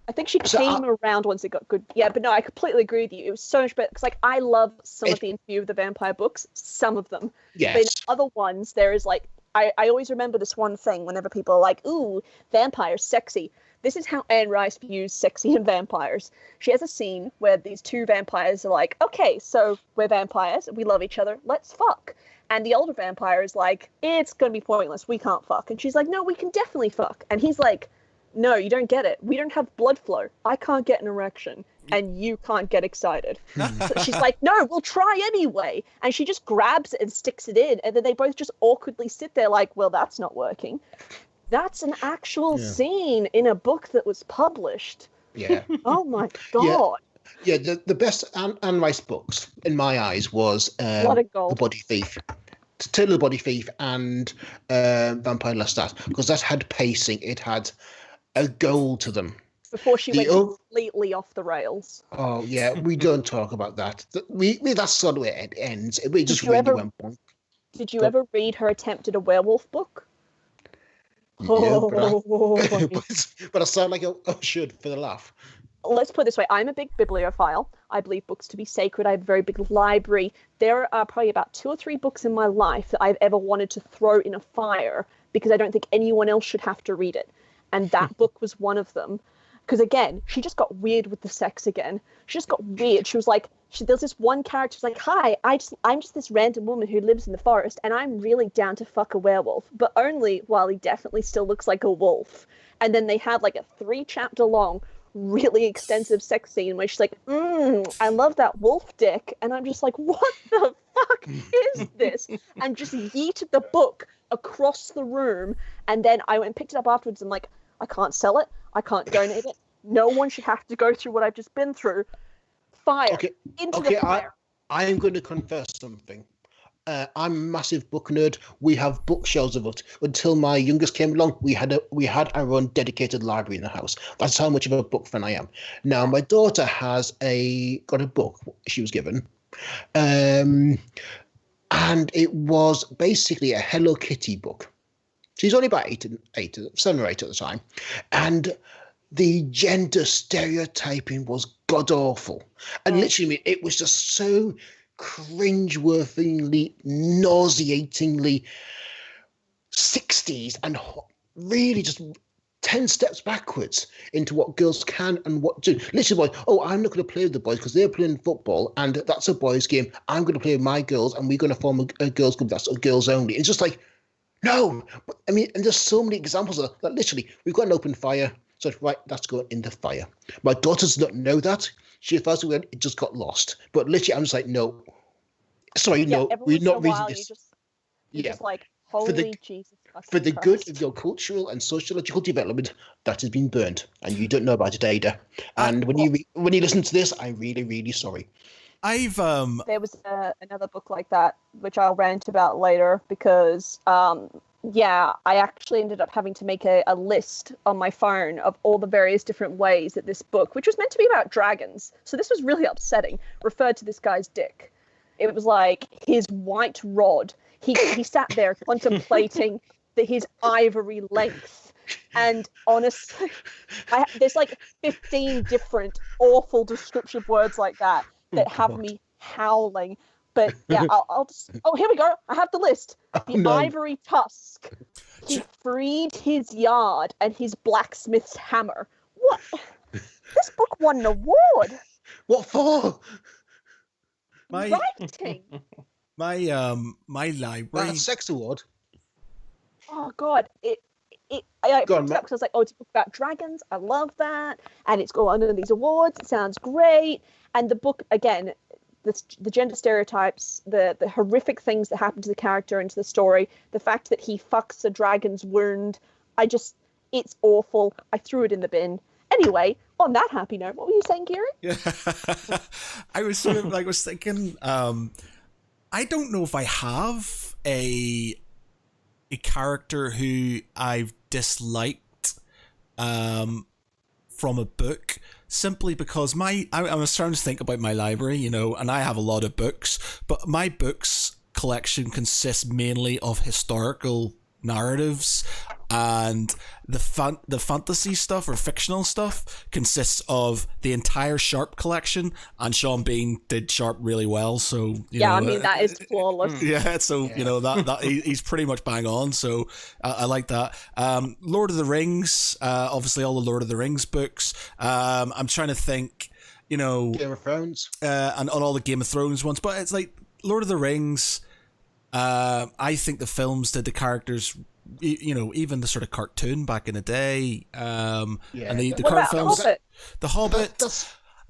I think she came around once it got good. Yeah, but no, I completely agree with you. It was so much better because, like, I love some of the Interview of the Vampire books, some of them. Yes. But in other ones, there is like, I always remember this one thing whenever people are like, ooh, vampires, sexy. This is how Anne Rice views sexy and vampires. She has a scene where these 2 vampires are like, okay, so we're vampires, we love each other, let's fuck. And the older vampire is like, it's going to be pointless, we can't fuck. And she's like, no, we can definitely fuck. And he's like, no, you don't get it. We don't have blood flow. I can't get an erection, and you can't get excited. So she's like, no, we'll try anyway. And she just grabs it and sticks it in, and then they both just awkwardly sit there like, well, that's not working. That's an actual scene in a book that was published. Yeah. Oh my God. Yeah, the best Anne Rice books, in my eyes, was Blood and Gold. The Body Thief. Tale of the Body Thief and Vampire Lestat, because that had pacing. It had a goal to them. Before she went completely off the rails. Oh, yeah, we don't talk about that. That's sort of where it ends. We just really went bonk. Did you ever read her attempt at a werewolf book? Yeah, but I sound like I should for the laugh. Let's put it this way. I'm a big bibliophile. I believe books to be sacred. I have a very big library. There are probably about 2 or 3 books in my life that I've ever wanted to throw in a fire because I don't think anyone else should have to read it. and that book was one of them. Because again, she just got weird with the sex again. She just got weird. She was like, there's this one character who's like, hi, I'm just this random woman who lives in the forest, and I'm really down to fuck a werewolf, but only while he definitely still looks like a wolf. And then they had like a 3-chapter long, really extensive sex scene where she's like, I love that wolf dick. And I'm just like, what the fuck is this? And just yeeted the book across the room. And then I went and picked it up afterwards and like, I can't sell it. I can't donate it. No one should have to go through what I've just been through. Fire. Into the fire. I am going to confess something. I'm a massive book nerd. We have bookshelves of it. Until my youngest came along, we had our own dedicated library in the house. That's how much of a book fan I am. Now, my daughter has got a book she was given. And it was basically a Hello Kitty book. She's only about 7 or 8 at the time. And the gender stereotyping was god-awful. And literally, it was just so cringe-worthingly, nauseatingly 60s and really just 10 steps backwards into what girls can and what do. Literally, I'm not going to play with the boys because they're playing football and that's a boys' game. I'm going to play with my girls and we're going to form a girls' group that's girls only. It's just like, no. But, I mean, and there's so many examples of that. Literally, we've got an open fire. So, right, that's going in the fire. My daughter does not know that. She thought it just got lost. But literally, I'm just like, no. Sorry, no, we're not reading this. You're just like, holy Jesus. For the good of your cultural and sociological development, that has been burnt. And you don't know about it, Ada. And when you listen to this, I'm really, really sorry. There was another book like that, which I'll rant about later, because I actually ended up having to make a list on my phone of all the various different ways that this book, which was meant to be about dragons, so this was really upsetting, referred to this guy's dick. It was like his white rod. He sat there contemplating his ivory length. And honestly, there's like 15 different awful descriptive words like that have me howling. But yeah, I'll just... Oh, here we go. I have the list. Ivory tusk. He freed his yard and his blacksmith's hammer. What? This book won an award. What for? Writing. My library. That's a sex award. Oh God! I picked it up because I was like, oh, it's a book about dragons. I love that, and it's got under these awards. It sounds great. And the book again, the gender stereotypes, the horrific things that happen to the character and to the story, the fact that he fucks a dragon's wound. It's awful. I threw it in the bin. Anyway, on that happy note, what were you saying, Gary? Yeah. I was thinking, I don't know if I have a character who I've disliked from a book, simply because I was trying to think about my library, and I have a lot of books, but my books collection consists mainly of historical narratives, and the fantasy stuff or fictional stuff consists of the entire Sharp collection, and Sean Bean did Sharp really well, so that is flawless. Yeah, so that he's pretty much bang on, so I like that. Lord of the Rings, obviously all the Lord of the Rings books. I'm trying to think, Game of Thrones, and all the Game of Thrones ones, but it's like Lord of the Rings. I think the films did the characters, even the sort of cartoon back in the day, and the current films. The Hobbit.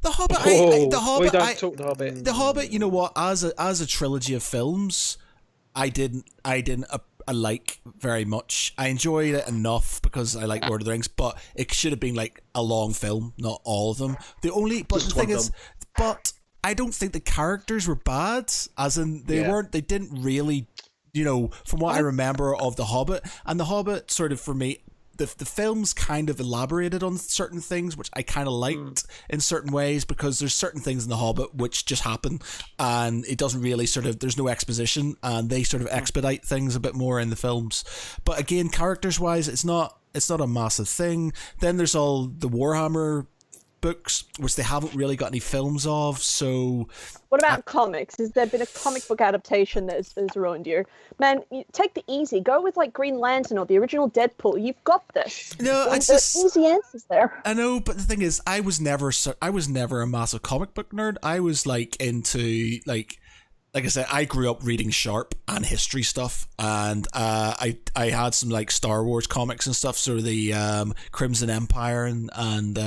The Hobbit. We don't talk The Hobbit. The Hobbit. You know what? As a trilogy of films, I didn't like very much. I enjoyed it enough because I like Lord of the Rings, but it should have been like a long film, not all of them. The thing is, I don't think the characters were bad, as in they didn't really, from what I remember of The Hobbit. And The Hobbit sort of, for me, the films kind of elaborated on certain things, which I kind of liked in certain ways, because there's certain things in The Hobbit which just happen, and it doesn't really there's no exposition, and they sort of expedite things a bit more in the films. But again, characters-wise, it's not a massive thing. Then there's all the Warhammer books, which they haven't really got any films of. So, what about comics? Has there been a comic book adaptation that has ruined you? Man, take the easy. Go with like Green Lantern or the original Deadpool. You've got this. No, it's there's just easy answers there. I know, but the thing is, I was never a massive comic book nerd. I was like into like I said, I grew up reading Sharp and history stuff, and I had some like Star Wars comics and stuff, so the Crimson Empire and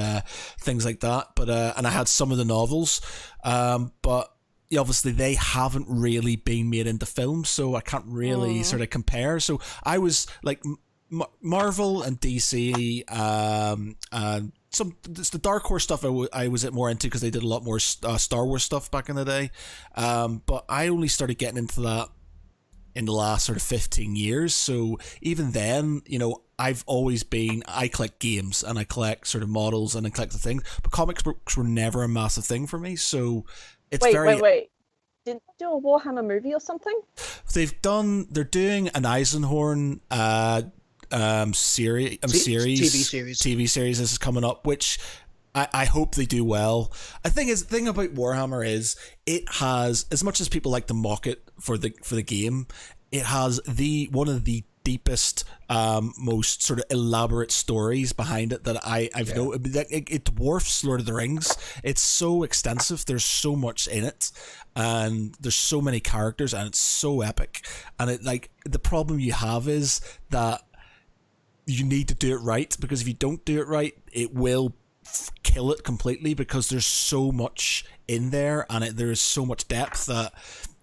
things like that. But and I had some of the novels, but obviously they haven't really been made into films, so I can't really sort of compare. So I was like Marvel and DC, and it's the Dark Horse stuff I was more into because they did a lot more Star Wars stuff back in the day, but I only started getting into that in the last sort of 15 years. So even then, I've always been, I collect games and I collect sort of models and I collect the things, but comics books were never a massive thing for me. So it's wait. Didn't they do a Warhammer movie or something? They're doing an Eisenhorn series TV series this is coming up, which I hope they do well. The thing about Warhammer is it has, as much as people like to mock it for the game, it has one of the deepest, most sort of elaborate stories behind it that I've known. It dwarfs Lord of the Rings. It's so extensive. There's so much in it, and there's so many characters, and it's so epic. And the problem you have is that you need to do it right, because if you don't do it right, it will kill it completely, because there's so much in there, and there is so much depth that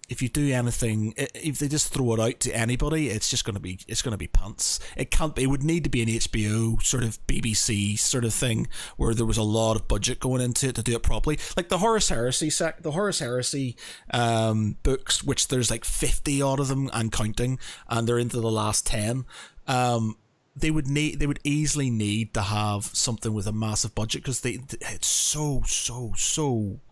if you do anything, if they just throw it out to anybody, it's going to be pants. It would need to be an HBO sort of BBC sort of thing where there was a lot of budget going into it to do it properly. Like the Horus Heresy books, which there's like 50 odd of them and counting, and they're into the last 10. They would easily need to have something with a massive budget, because it's so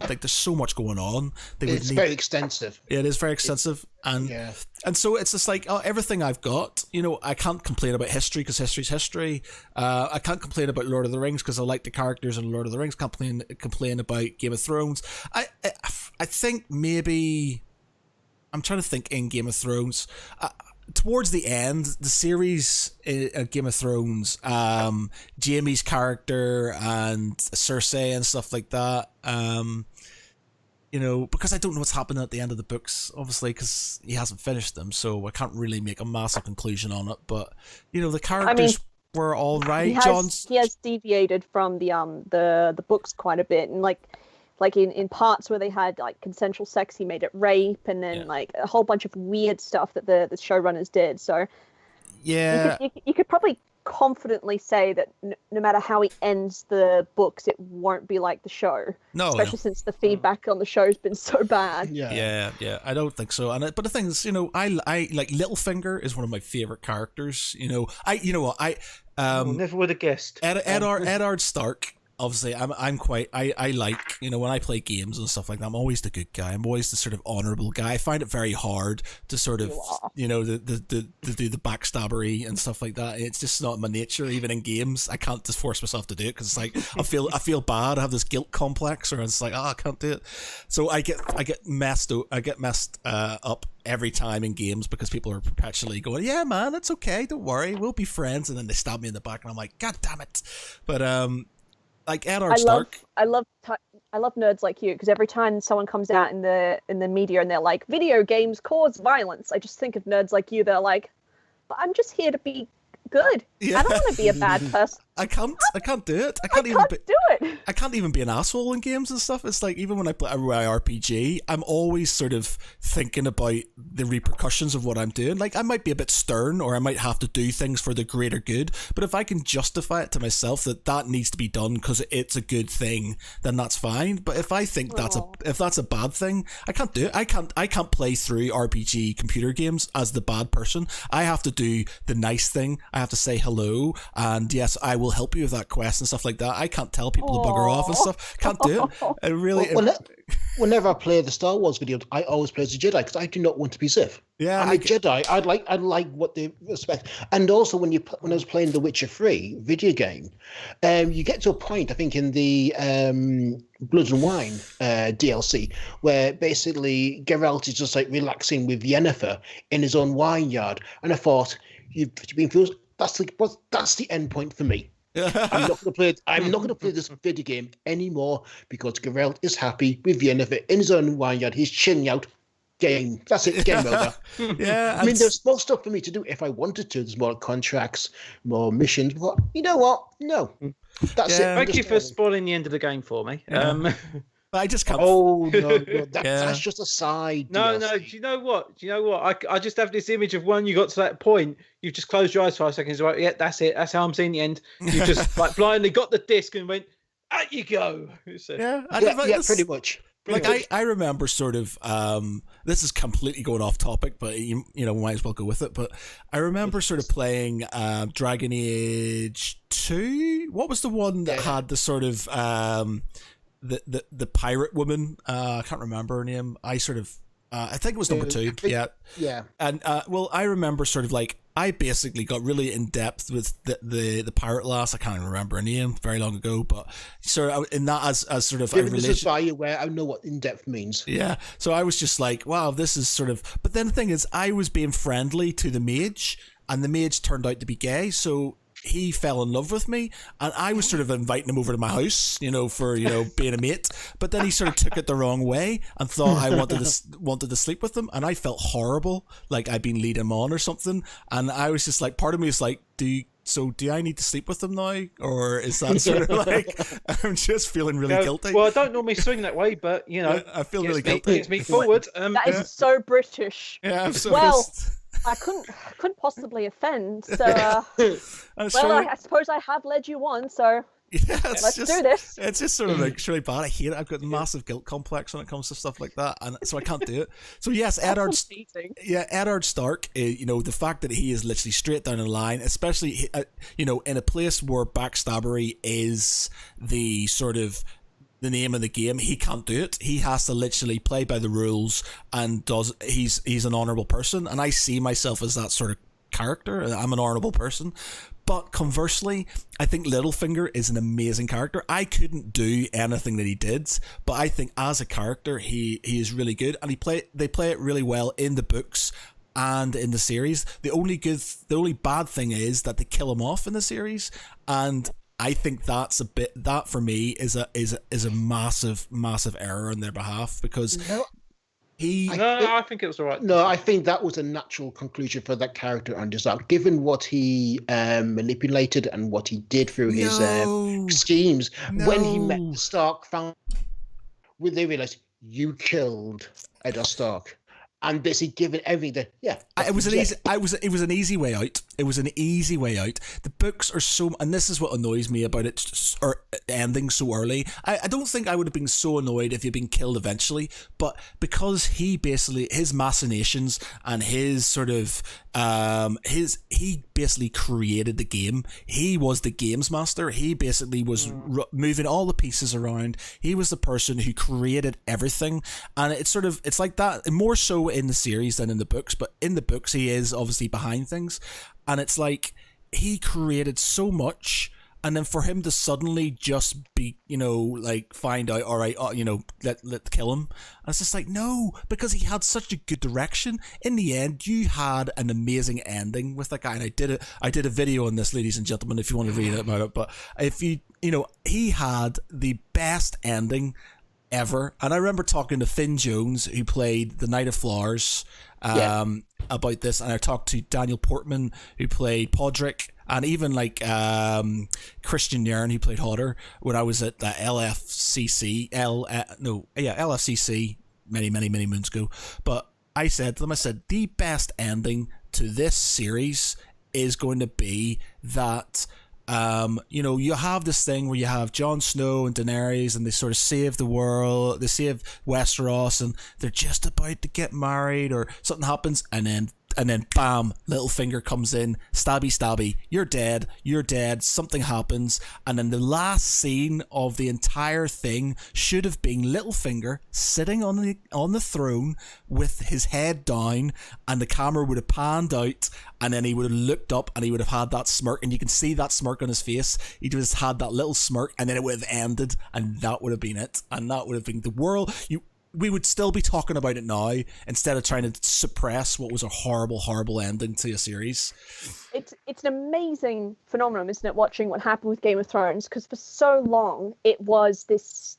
like there's so much going on. It's very extensive. Yeah, it is very extensive, and so it's just like, everything I've got. I can't complain about history because history's history. I can't complain about Lord of the Rings because I like the characters in Lord of the Rings. Can't complain about Game of Thrones. I think maybe I'm trying to think in Game of Thrones. Towards the end, the series Game of Thrones, Jaime's character and Cersei and stuff like that, because I don't know what's happening at the end of the books, obviously, because he hasn't finished them, so I can't really make a massive conclusion on it. But the characters were all right. He has deviated from the books quite a bit, and like in parts where they had like consensual sex, he made it rape, and then like a whole bunch of weird stuff that the showrunners did. So you could probably confidently say that no matter how he ends the books, it won't be like the show. No, especially since the feedback on the show's been so bad. Yeah. I don't think so. But the thing is, I like Littlefinger is one of my favorite characters. Never would have guessed. Eddard Stark. Obviously, I like, when I play games and stuff like that, I'm always the good guy. I'm always the sort of honourable guy. I find it very hard to sort of, to do the backstabbery and stuff like that. It's just not my nature, even in games. I can't just force myself to do it, because it's like, I feel bad. I have this guilt complex, or it's like, I can't do it. So I get messed up every time in games, because people are perpetually going, yeah, man, it's okay, don't worry, we'll be friends. And then they stab me in the back, and I'm like, God damn it. But, like Eddard Stark. I love nerds like you, because every time someone comes out in the media and they're like, video games cause violence, I just think of nerds like you. They're like, but I'm just here to be good. Yeah. I don't want to be a bad person. I can't do it. I can't even be an asshole in games and stuff. It's like, even when I play a RPG, I'm always sort of thinking about the repercussions of what I'm doing. Like, I might be a bit stern, or I might have to do things for the greater good, but if I can justify it to myself that needs to be done because it's a good thing, then that's fine. But if I think if that's a bad thing, I can't do it. I can't play through RPG computer games as the bad person. I have to do the nice thing. I have to say hello, and yes, I will will help you with that quest and stuff like that. I can't tell people to bugger off and stuff. Can't do it. It really. Whenever I play the Star Wars video, I always play as a Jedi because I do not want to be Sith. Yeah, I'm a Jedi. I'd like what they expect. And also, when I was playing the Witcher 3 video game, you get to a point, I think, in the Blood and Wine DLC, where basically Geralt is just like relaxing with Yennefer in his own vineyard, and I thought, you've been fooled. That's the end point for me. I'm not going to play this video game anymore because Geralt is happy with Yennefer in his own vineyard. He's chilling out. Game. That's it. Game over. Yeah. I mean, there's more stuff for me to do if I wanted to. There's more contracts, more missions. But you know what? No. That's it. Thank you for spoiling the end of the game for me. Yeah. I just can't. Oh no, that's just a side. No. Do you know what? I just have this image of when you got to that point, you've just closed your eyes for 5 seconds. Right? Yeah, that's it. That's how I'm seeing the end. You just like blindly got the disc and went, "Out you go." Yeah, pretty much. Like I remember sort of this is completely going off topic, but you know we might as well go with it. But I remember sort of playing Dragon Age 2. What was the one that had the sort of the pirate woman? I can't remember her name. I think it was number 2. Yeah. And well, I remember sort of like I basically got really in depth with the pirate lass. I can't even remember her name, very long ago, but sort of in that as sort of a relation. This is why I know what in depth means. Yeah, so I was just like, wow, this is sort of. But then the thing is, I was being friendly to the mage, and the mage turned out to be gay, so he fell in love with me, and I was sort of inviting him over to my house, for being a mate. But then he sort of took it the wrong way and thought I wanted to sleep with him, and I felt horrible, like I'd been leading him on or something. And I was just like, part of me was like, do I need to sleep with him now, or is that sort of like I'm just feeling really guilty? Well, I don't normally swing that way, but I feel really guilty. Gets me forward. That is so British. Yeah, I'm so pissed. I couldn't possibly offend. So, I suppose I have led you on. So let's do this. It's just sort of like really bad. I hate it. I've got a massive guilt complex when it comes to stuff like that, and so I can't do it. So yes, Eddard Stark. The fact that he is literally straight down the line, especially in a place where backstabbery is the sort of the name of the game, he can't do it. He has to literally play by the rules and he's an honorable person, and I see myself as that sort of character. I'm an honorable person. But conversely, I think Littlefinger is an amazing character. I couldn't do anything that he did, but I think as a character he is really good, and they play it really well in the books and in the series. The only bad thing is that they kill him off in the series, and I think that for me is a massive error on their behalf, because I think it was all right. No, I think that was a natural conclusion for that character under Stark, given what he manipulated and what he did through his schemes. When he met Stark, they realized you killed Eddard Stark. And basically given everything it was an easy way out. It was an easy way out. The books are so, and this is what annoys me about it, or ending so early. I don't think I would have been so annoyed if he'd been killed eventually, but because he basically, his machinations and his sort of he basically created the game. He was the games master. He basically was moving all the pieces around. He was the person who created everything, and it's like that, more so in the series than in the books. But in the books, he is obviously behind things, and it's like he created so much, and then for him to suddenly just be, find out, all right, let's kill him. And it's just like, no, because he had such a good direction. In the end, you had an amazing ending with that guy, and I did a video on this, ladies and gentlemen, if you want to read about it. But if he had the best ending ever. And I remember talking to Finn Jones, who played the Knight of Flowers, about this, and I talked to Daniel Portman, who played Podrick, and even Christian Nairn, who played Hodder, when I was at the LFCC many moons ago. But I said to them, the best ending to this series is going to be that you have this thing where you have Jon Snow and Daenerys, and they sort of save the world, they save Westeros, and they're just about to get married, or something happens, and then and then bam, Littlefinger comes in, stabby stabby, you're dead, something happens, and then the last scene of the entire thing should have been Littlefinger sitting on the throne with his head down, and the camera would have panned out, and then he would have looked up and he would have had that smirk, and you can see that smirk on his face. He just had that little smirk, and then it would have ended, and that would have been it, and that would have been the world. We would still be talking about it now instead of trying to suppress what was a horrible ending to a series. It's an amazing phenomenon, isn't it, watching what happened with Game of Thrones? Because for so long it was this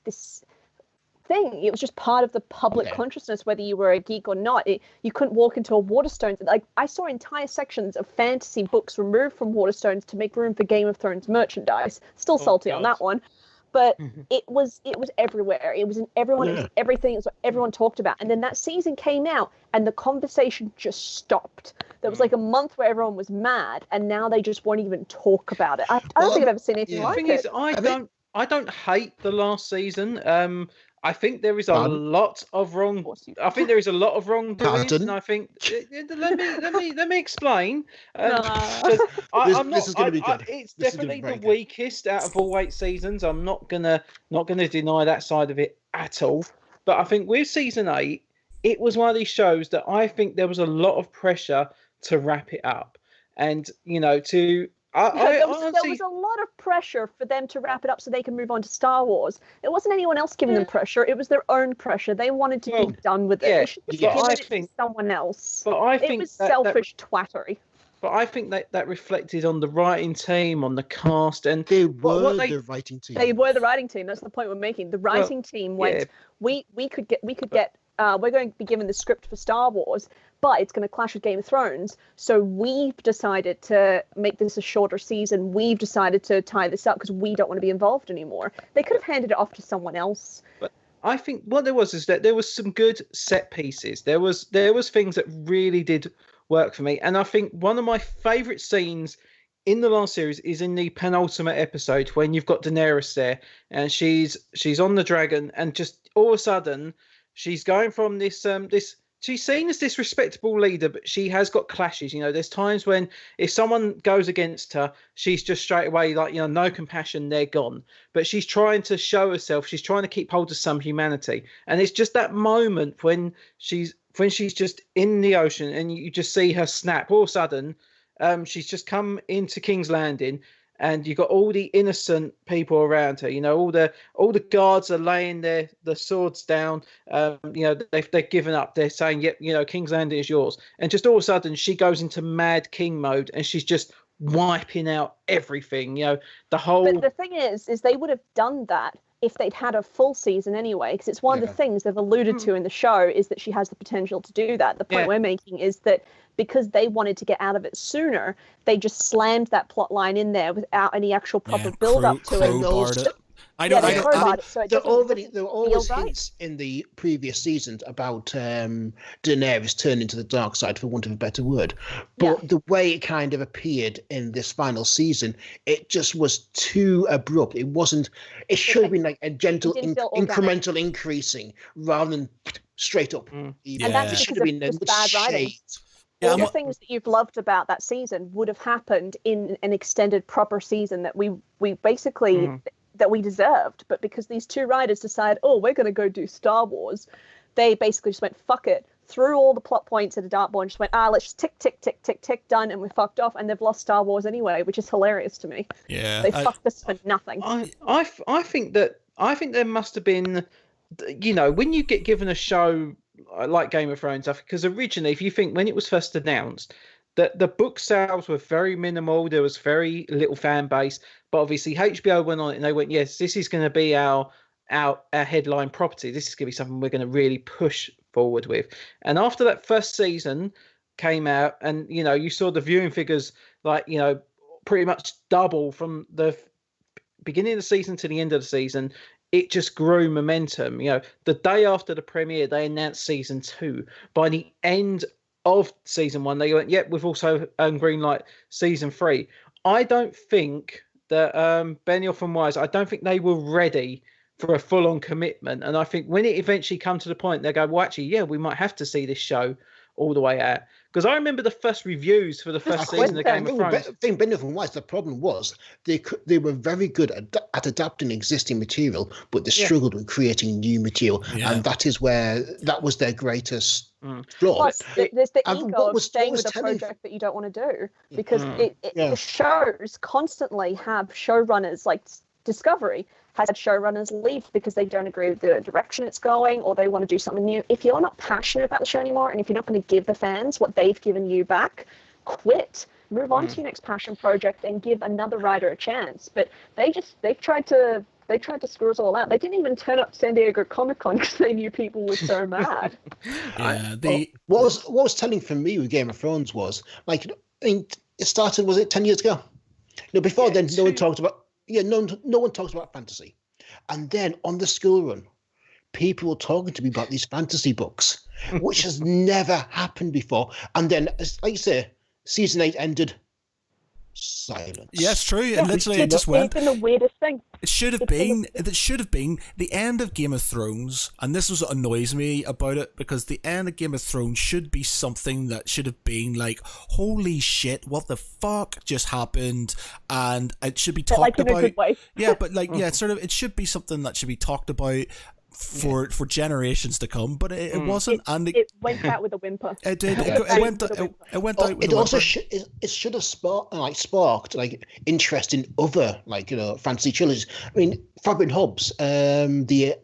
thing. It was just part of the public consciousness, whether you were a geek or not. You couldn't walk into a Waterstones. Like, I saw entire sections of fantasy books removed from Waterstones to make room for Game of Thrones merchandise. Still salty on that one. But it was everywhere. It was in everyone. It was everything. It was what everyone talked about. And then that season came out, and the conversation just stopped. There was like a month where everyone was mad, and now they just won't even talk about it. I don't think I've ever seen anything like it. The thing is, I don't hate the last season. I think there is a lot of wrong. I think there is a lot of wrongdoing, and I think let me explain. This is going to be good. It's definitely the weakest out of all 8 seasons. I'm not gonna deny that side of it at all. But I think with season 8, it was one of these shows that I think there was a lot of pressure to wrap it up, and to. There was a lot of pressure for them to wrap it up so they can move on to Star Wars. It wasn't anyone else giving them pressure. It was their own pressure. They wanted to be done with it. They should have given it to someone else. But I think it was selfish twattery. But I think that reflected on the writing team, on the cast, and they were the writing team. They were the writing team. That's the point we're making. The writing team went. We could get. We're going to be given the script for Star Wars, but it's going to clash with Game of Thrones. So we've decided to make this a shorter season. We've decided to tie this up because we don't want to be involved anymore. They could have handed it off to someone else. But I think what there was is that there was some good set pieces. There was things that really did work for me. And I think one of my favourite scenes in the last series is in the penultimate episode when you've got Daenerys there and she's on the dragon, and just all of a sudden she's going from this she's seen as this respectable leader, but she has got clashes. There's times when if someone goes against her, she's just straight away like, no compassion, they're gone. But she's trying to show herself. She's trying to keep hold of some humanity. And it's just that moment when she's just in the ocean and you just see her snap. All of a sudden, she's just come into King's Landing, and you've got all the innocent people around her. All the guards are laying the swords down. They've given up. They're saying, "Yep, King's Landing is yours." And just all of a sudden, she goes into Mad King mode, and she's just wiping out everything. The whole. But the thing is they would have done that if they'd had a full season anyway, because it's one of the things they've alluded to in the show is that she has the potential to do that. The point we're making is that because they wanted to get out of it sooner, they just slammed that plot line in there without any actual proper build up to it. There were always hints in the previous seasons about Daenerys turning to the dark side, for want of a better word. But the way it kind of appeared in this final season, it just was too abrupt. It wasn't. It should have been like a gentle, incremental increasing rather than straight up. And that's because of the bad writing. All the things that you've loved about that season would have happened in an extended, proper season that we basically. That we deserved, but because these two writers decided, we're going to go do Star Wars, they basically just went, fuck it, threw all the plot points at a dartboard and just went, let's just tick, done, and we fucked off, and they've lost Star Wars anyway, which is hilarious to me. Yeah, they fucked us for nothing. I think there must have been, when you get given a show like Game of Thrones, because originally, if you think when it was first announced, the book sales were very minimal. There was very little fan base, but obviously HBO went on it and they went, yes, this is going to be our headline property. This is going to be something we're going to really push forward with. And after that first season came out, and you saw the viewing figures pretty much double from the beginning of the season to the end of the season. It just grew momentum. The day after the premiere, they announced season 2. By the end of season 1, they went, we've also greenlight season 3. I don't think that Benioff and Weiss, I don't think they were ready for a full-on commitment. And I think when it eventually come to the point, they go, well, actually, we might have to see this show all the way out. Because I remember the first reviews for the first season of Game of Thrones. The thing Benioff was, the problem was they were very good at adapting existing material, but they struggled with creating new material, and that was their greatest flaw. Plus, there's the ego of staying with a project that you don't want to do, because the shows constantly have showrunners, like Discovery has had showrunners leave because they don't agree with the direction it's going, or they want to do something new. If you're not passionate about the show anymore, and if you're not going to give the fans what they've given you back, quit. Move on to your next passion project and give another writer a chance. But they tried to screw us all out. They didn't even turn up to San Diego Comic-Con because they knew people were so mad. What was telling for me with Game of Thrones was, like, I think it started, was it 10 years ago? No, before then, no one talked about. Yeah, no one talks about fantasy. And then on the school run, people were talking to me about these fantasy books, which has never happened before. And then, like you say, season 8 ended. Silence. Yeah, it's true. And literally, it just went. It's been the weirdest thing. It should have been the end of Game of Thrones, and this is what annoys me about it, because the end of Game of Thrones should be something that should have been like, holy shit, what the fuck just happened, and it should be talked about. In a good way. Yeah, but like, it should be something that should be talked about for generations to come, but it wasn't, and it went out with a whimper. It did. It went out with it a also whimper. It should have sparked like interest in other, like, fantasy trilogies. I mean, Fabian Hobbs, the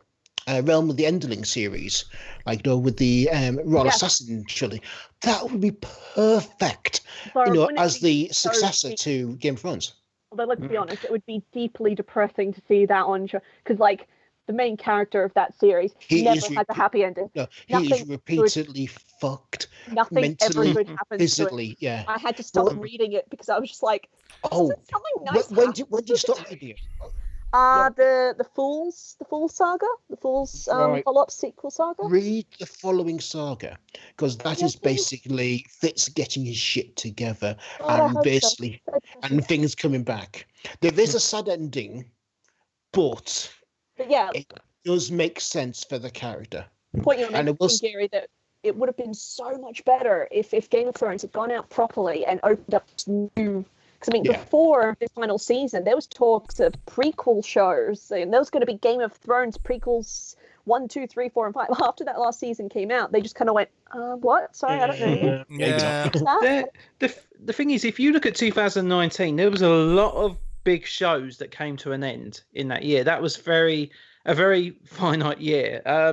Realm of the Enderling series, like, with the Royal Assassin trilogy, that would be perfect. As the successor to Game of Thrones. Although, let's be honest, it would be deeply depressing to see that on show, because like, the main character of that series never had a happy ending. No, he is repeatedly fucked. Nothing mentally, ever good happens physically, to it. I had to stop reading it because I was just like, something nice. When did you stop reading it? The Fool's Saga, the Fool's follow-up sequel saga. Read the following saga, because that is basically Fitz getting his shit together, and basically, and things coming back. There is a sad ending, but it does make sense for the character. The point you're making, Gary, that it would have been so much better if Game of Thrones had gone out properly and opened up new. Because I mean, before the final season, there was talks of prequel shows, and there was going to be Game of Thrones prequels 1, 2, 3, 4, and 5. After that last season came out, they just kind of went, "What? Sorry, I don't know." The thing is, if you look at 2019, there was a lot of big shows that came to an end in that year. That was a very finite year. I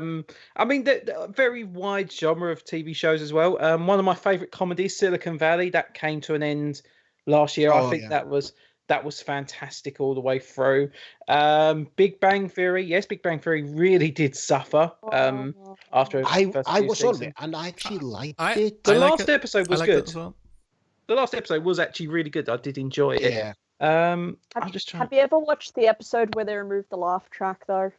mean, the very wide genre of TV shows as well. One of my favorite comedies, Silicon Valley, that came to an end last year. I think that was fantastic all the way through. Big Bang Theory, yes, Big Bang Theory really did suffer after I was on it, and I actually liked it. The last episode was good. Well. The last episode was actually really good. I did enjoy it. Yeah. Have you ever watched the episode where they removed the laugh track though?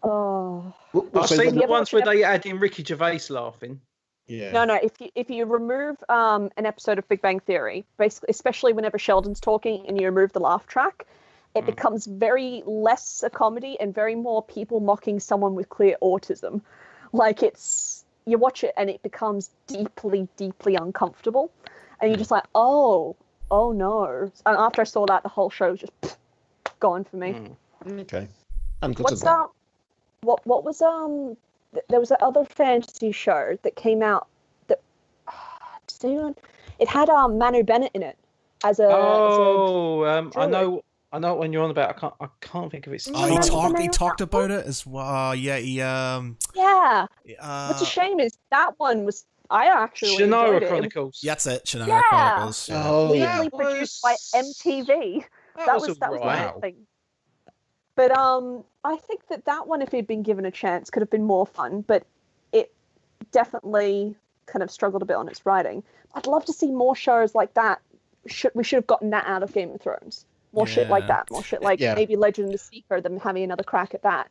I've seen the ones where they add in Ricky Gervais laughing. Yeah. No. If you remove an episode of Big Bang Theory, basically, especially whenever Sheldon's talking, and you remove the laugh track, it becomes very less a comedy and very more people mocking someone with clear autism. Like, you watch it and it becomes deeply, deeply uncomfortable, and you're just like, oh no. And after I saw that, the whole show was just gone for me. Okay. What was there was that other fantasy show that came out that it had Manu Bennett in it as a I know when you're on about. I can't think of it. He talked about it as well. What's a shame is that one was. I actually Shannara Chronicles. That's it, Shannara Chronicles. Weirdly produced by MTV. That was the whole thing. But I think that one, if he'd been given a chance, could have been more fun. But it definitely kind of struggled a bit on its writing. I'd love to see more shows like that. We should have gotten that out of Game of Thrones. More shit like that. More shit like maybe Legend of the Seeker, them having another crack at that.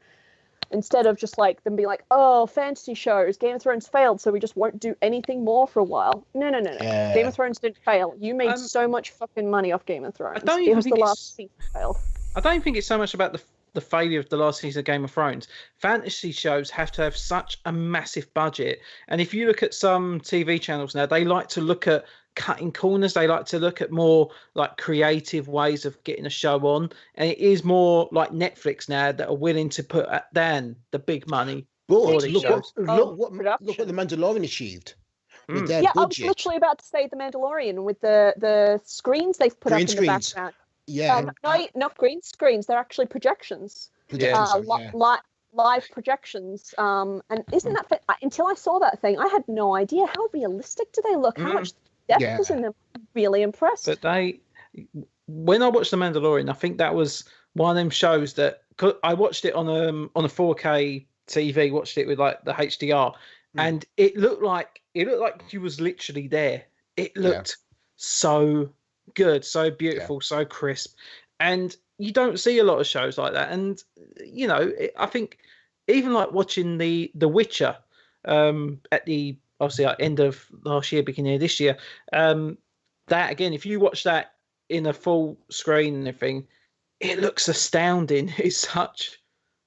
Instead of just like them being like, oh, fantasy shows, Game of Thrones failed, so we just won't do anything more for a while. No. Yeah. Game of Thrones didn't fail. You made so much fucking money off Game of Thrones. It was the last season failed. I don't think it's so much about the failure of the last season of Game of Thrones. Fantasy shows have to have such a massive budget, and if you look at some TV channels now, they like to look at cutting corners. They like to look at more like creative ways of getting a show on, and it is more like Netflix now that are willing to put down the big money. But for these look shows. what the Mandalorian achieved with their I was budget. literally about to say the Mandalorian with the screens they've put Green up in screens. the background. Yeah. No, not green screens. They're actually projections. Live projections. And isn't that until I saw that thing, I had no idea how realistic do they look? How much depth was in them? Really impressed. But when I watched The Mandalorian, I think that was one of them shows that I watched it on a 4K TV. Watched it with like the HDR, and it looked like you was literally there. It looked so good, so beautiful, so crisp, and you don't see a lot of shows like that. And you know, I think even like watching the Witcher at the obviously at end of last year, beginning of this year, that again, if you watch that in a full screen and everything, it looks astounding. It's such.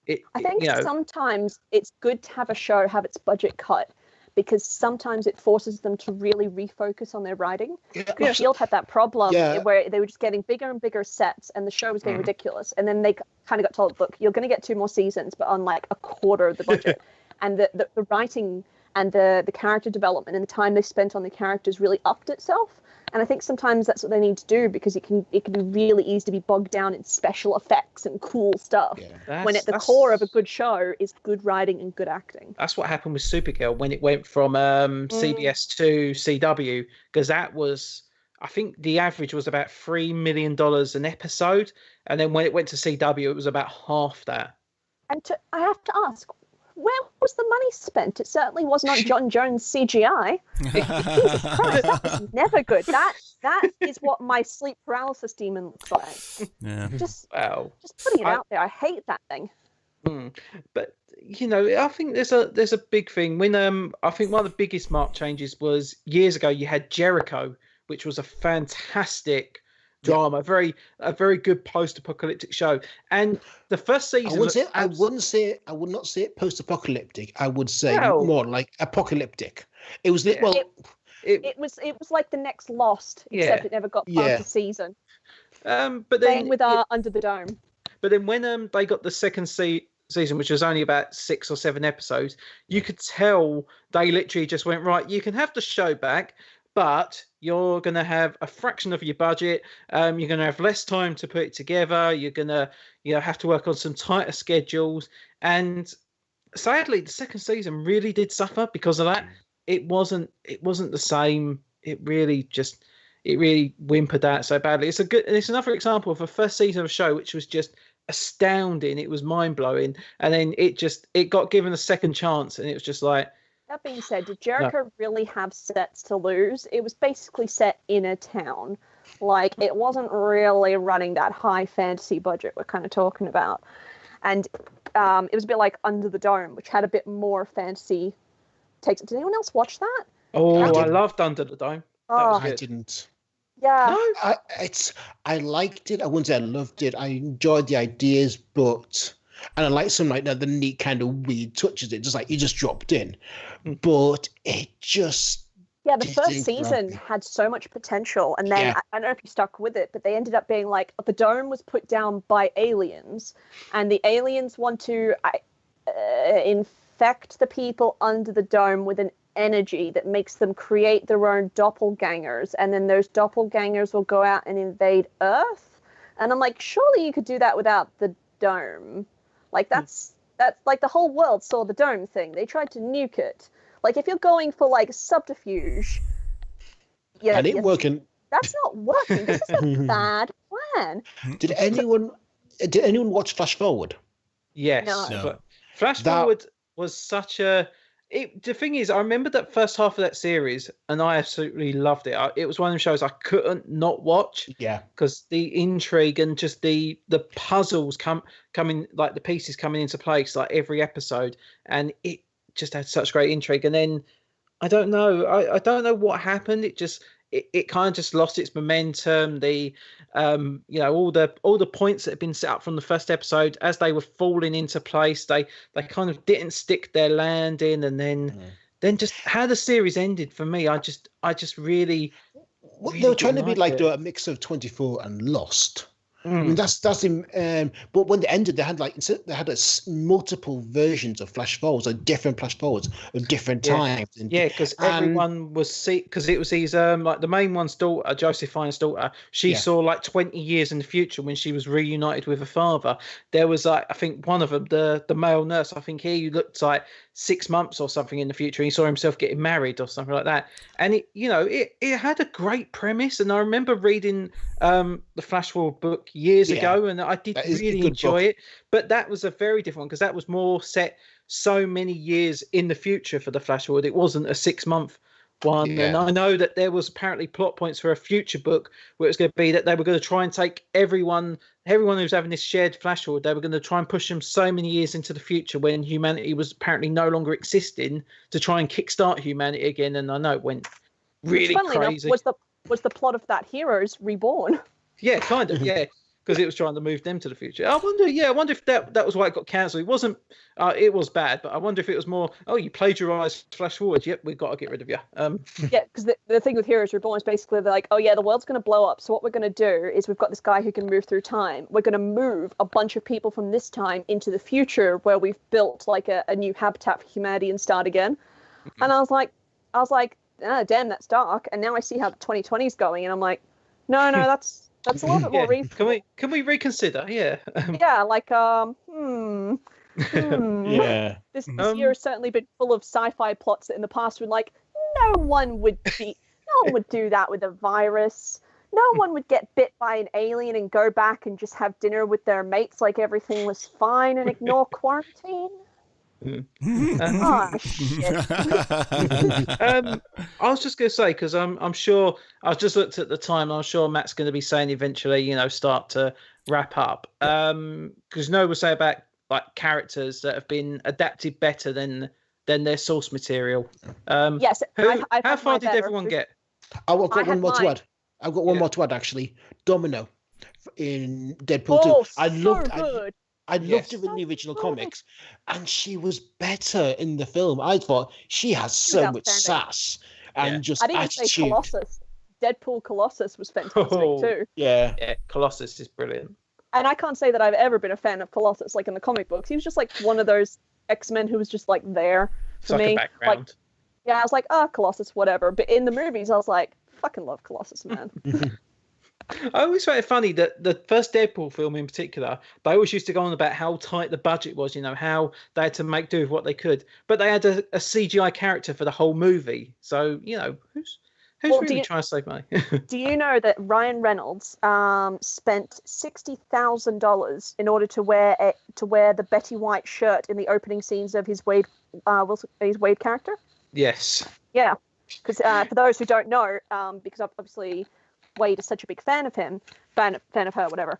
I think sometimes it's good to have a show have its budget cut, because sometimes it forces them to really refocus on their writing. Because Shield had that problem where they were just getting bigger and bigger sets, and the show was getting ridiculous. And then they kind of got told, look, you're going to get 2 more seasons, but on like a quarter of the budget. And the writing and the character development and the time they spent on the characters really upped itself. And I think sometimes that's what they need to do, because it can be really easy to be bogged down in special effects and cool stuff. When at the core of a good show is good writing and good acting. That's what happened with Supergirl when it went from CBS to CW, because that was, I think the average was about $3 million an episode. And then when it went to CW, it was about half that. And I have to ask, where was the money spent? It certainly wasn't on John Jones CGI. Jesus Christ, that was never good. That is what my sleep paralysis demon looks like. Yeah. Just putting it out there. I hate that thing. But you know, I think there's a big thing. When I think one of the biggest mark changes was years ago. You had Jericho, which was a fantastic drama, a very good post-apocalyptic show. And the first season, I would not say it post-apocalyptic. I would say more like apocalyptic. It was it was like the next Lost, except it never got past the season. But then with Under the Dome. But then when they got the second season, which was only about 6 or 7 episodes, you could tell they literally just went, right, you can have the show back, but you're going to have a fraction of your budget. You're going to have less time to put it together. You're going to have to work on some tighter schedules. And sadly, the second season really did suffer because of that. It wasn't the same. It really whimpered out so badly. It's another example of a first season of a show which was just astounding. It was mind blowing, and then it got given a second chance, and it was just like. That being said, did Jericho really have sets to lose? It was basically set in a town. Like, it wasn't really running that high fantasy budget we're kind of talking about. And it was a bit like Under the Dome, which had a bit more fantasy takes. Did anyone else watch that? Oh, I loved Under the Dome. I didn't. Yeah. No, I liked it. I wouldn't say I loved it. I enjoyed the ideas, but... And I like some like the neat kind of weird touches. It just like you just dropped in, but it just the first season had so much potential, and then I don't know if you stuck with it, but they ended up being like the dome was put down by aliens, and the aliens want to infect the people under the dome with an energy that makes them create their own doppelgangers, and then those doppelgangers will go out and invade Earth. And I'm like, surely you could do that without the dome. Like, that's like the whole world saw the dome thing. They tried to nuke it. Like, if you're going for, like, subterfuge... Yeah, it ain't working. That's not working. This is a bad plan. Did anyone watch Flash Forward? Yes. No. But Flash Forward was such a... the thing is, I remember that first half of that series, and I absolutely loved it. It was one of the shows I couldn't not watch. Yeah. Because the intrigue and just the puzzles coming, like the pieces coming into place, like every episode, and it just had such great intrigue. And then I don't know what happened. It it kind of just lost its momentum. The all the points that had been set up from the first episode, as they were falling into place, they kind of didn't stick their landing, and then just how the series ended for me, I just really. They were trying to be like a mix of 24 and Lost. I mean, that's but when they ended, they had multiple versions of flash forwards, like different flash forwards of different times. Because everyone was because it was his like the main one's daughter, Josephine's daughter. She saw like 20 years in the future when she was reunited with her father. There was like, I think one of them, the male nurse, I think he looked like 6 months or something in the future. He saw himself getting married or something like that, and it had a great premise. And I remember reading the flash forward book years ago, and I did really enjoy it. But that was a very different one because that was more set so many years in the future for the flash forward. It wasn't a 6-month one. And I know that there was apparently plot points for a future book where it was going to be that they were going to try and take everyone who's having this shared flash forward, they were going to try and push them so many years into the future when humanity was apparently no longer existing, to try and kickstart humanity again. And I know it went really crazy. Enough, was the plot of that Heroes Reborn? Yeah, kind of. Yeah, because it was trying to move them to the future. I wonder if that was why it got cancelled. It wasn't. It was bad, but I wonder if it was more. Oh, you plagiarised flash forward. Yep, we've got to get rid of you. Yeah, because the thing with Heroes Reborn is basically they're like, oh yeah, the world's going to blow up. So what we're going to do is we've got this guy who can move through time. We're going to move a bunch of people from this time into the future where we've built like a new habitat for humanity and start again. And I was like, damn, that's dark. And now I see how the 2020 is going, and I'm like, no, that's a little bit more reasonable. Can we reconsider? Yeah. Yeah, like Yeah. This year has certainly been full of sci-fi plots that in the past were like, no one would do that with a virus. No one would get bit by an alien and go back and just have dinner with their mates like everything was fine and ignore quarantine. Oh, shit. I was just going to say, because I'm sure I just looked at the time. I'm sure Matt's going to be saying eventually, start to wrap up. Because we'll say about like characters that have been adapted better than their source material. Yes. How far did everyone get? I've got one more to add. I've got one more to add actually. Domino in Deadpool 2. I loved her in the original comics, and she was better in the film. I thought she has so much sass and just I didn't attitude. Say Colossus. Deadpool Colossus was fantastic too. Yeah, Colossus is brilliant. And I can't say that I've ever been a fan of Colossus, like in the comic books. He was just like one of those X-Men who was just like there for me. A background. I was like, Colossus, whatever. But in the movies, I was like, fucking love Colossus, man. I always find it funny that the first Deadpool film in particular, they always used to go on about how tight the budget was, how they had to make do with what they could. But they had a CGI character for the whole movie. So, who's really trying to save money? Do you know that Ryan Reynolds spent $60,000 in order to wear the Betty White shirt in the opening scenes of his Wade character? Yes. Yeah. Because for those who don't know, because obviously Wade is such a big fan of him, fan of her, whatever.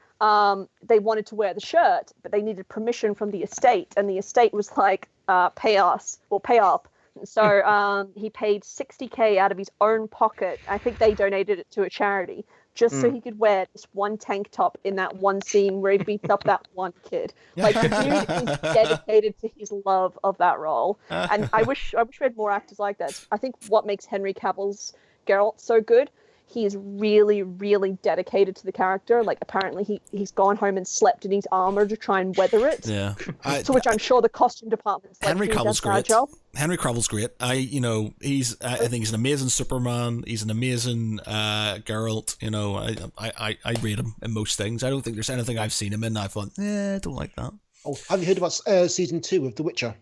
They wanted to wear the shirt, but they needed permission from the estate, and the estate was like, pay us or pay up. And so he paid $60K out of his own pocket. I think they donated it to a charity just so he could wear this one tank top in that one scene where he beats up that one kid. Like, the dude is dedicated to his love of that role, and I wish we had more actors like that. I think what makes Henry Cavill's Geralt so good. He is really, really dedicated to the character. Like, apparently he's gone home and slept in his armor to try and weather it. Yeah. To which I'm sure the costume department's like, Henry Cavill's great. Job. Henry Cavill's great. I think he's an amazing Superman. He's an amazing Geralt. I rate him in most things. I don't think there's anything I've seen him in I thought, I don't like that. Oh, have you heard about season 2 of The Witcher?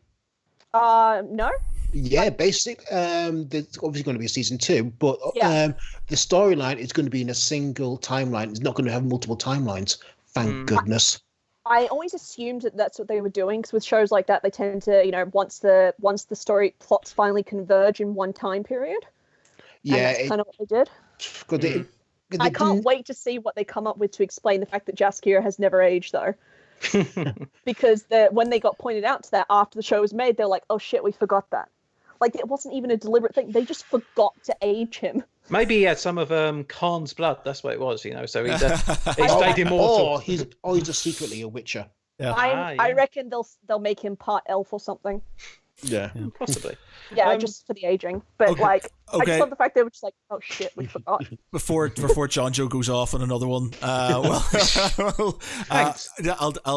No. Yeah, basically, there's obviously going to be a season 2, but the storyline is going to be in a single timeline. It's not going to have multiple timelines. Thank goodness. I always assumed that that's what they were doing, because with shows like that, they tend to, once the story plots finally converge in one time period. Yeah, and that's kind of what they did. I can't wait to see what they come up with to explain the fact that Jaskier has never aged, though. Because when they got pointed out to that after the show was made, they're like, oh shit, we forgot that. Like, it wasn't even a deliberate thing. They just forgot to age him. Maybe he had some of Khan's blood. That's what it was, you know. So he stayed immortal. Or he's just secretly a Witcher. Yeah. I reckon they'll make him part elf or something. Yeah, possibly. Yeah, just for the aging. But I just love the fact they were just like, oh shit, we forgot. Before Jonjo goes off on another one, I'll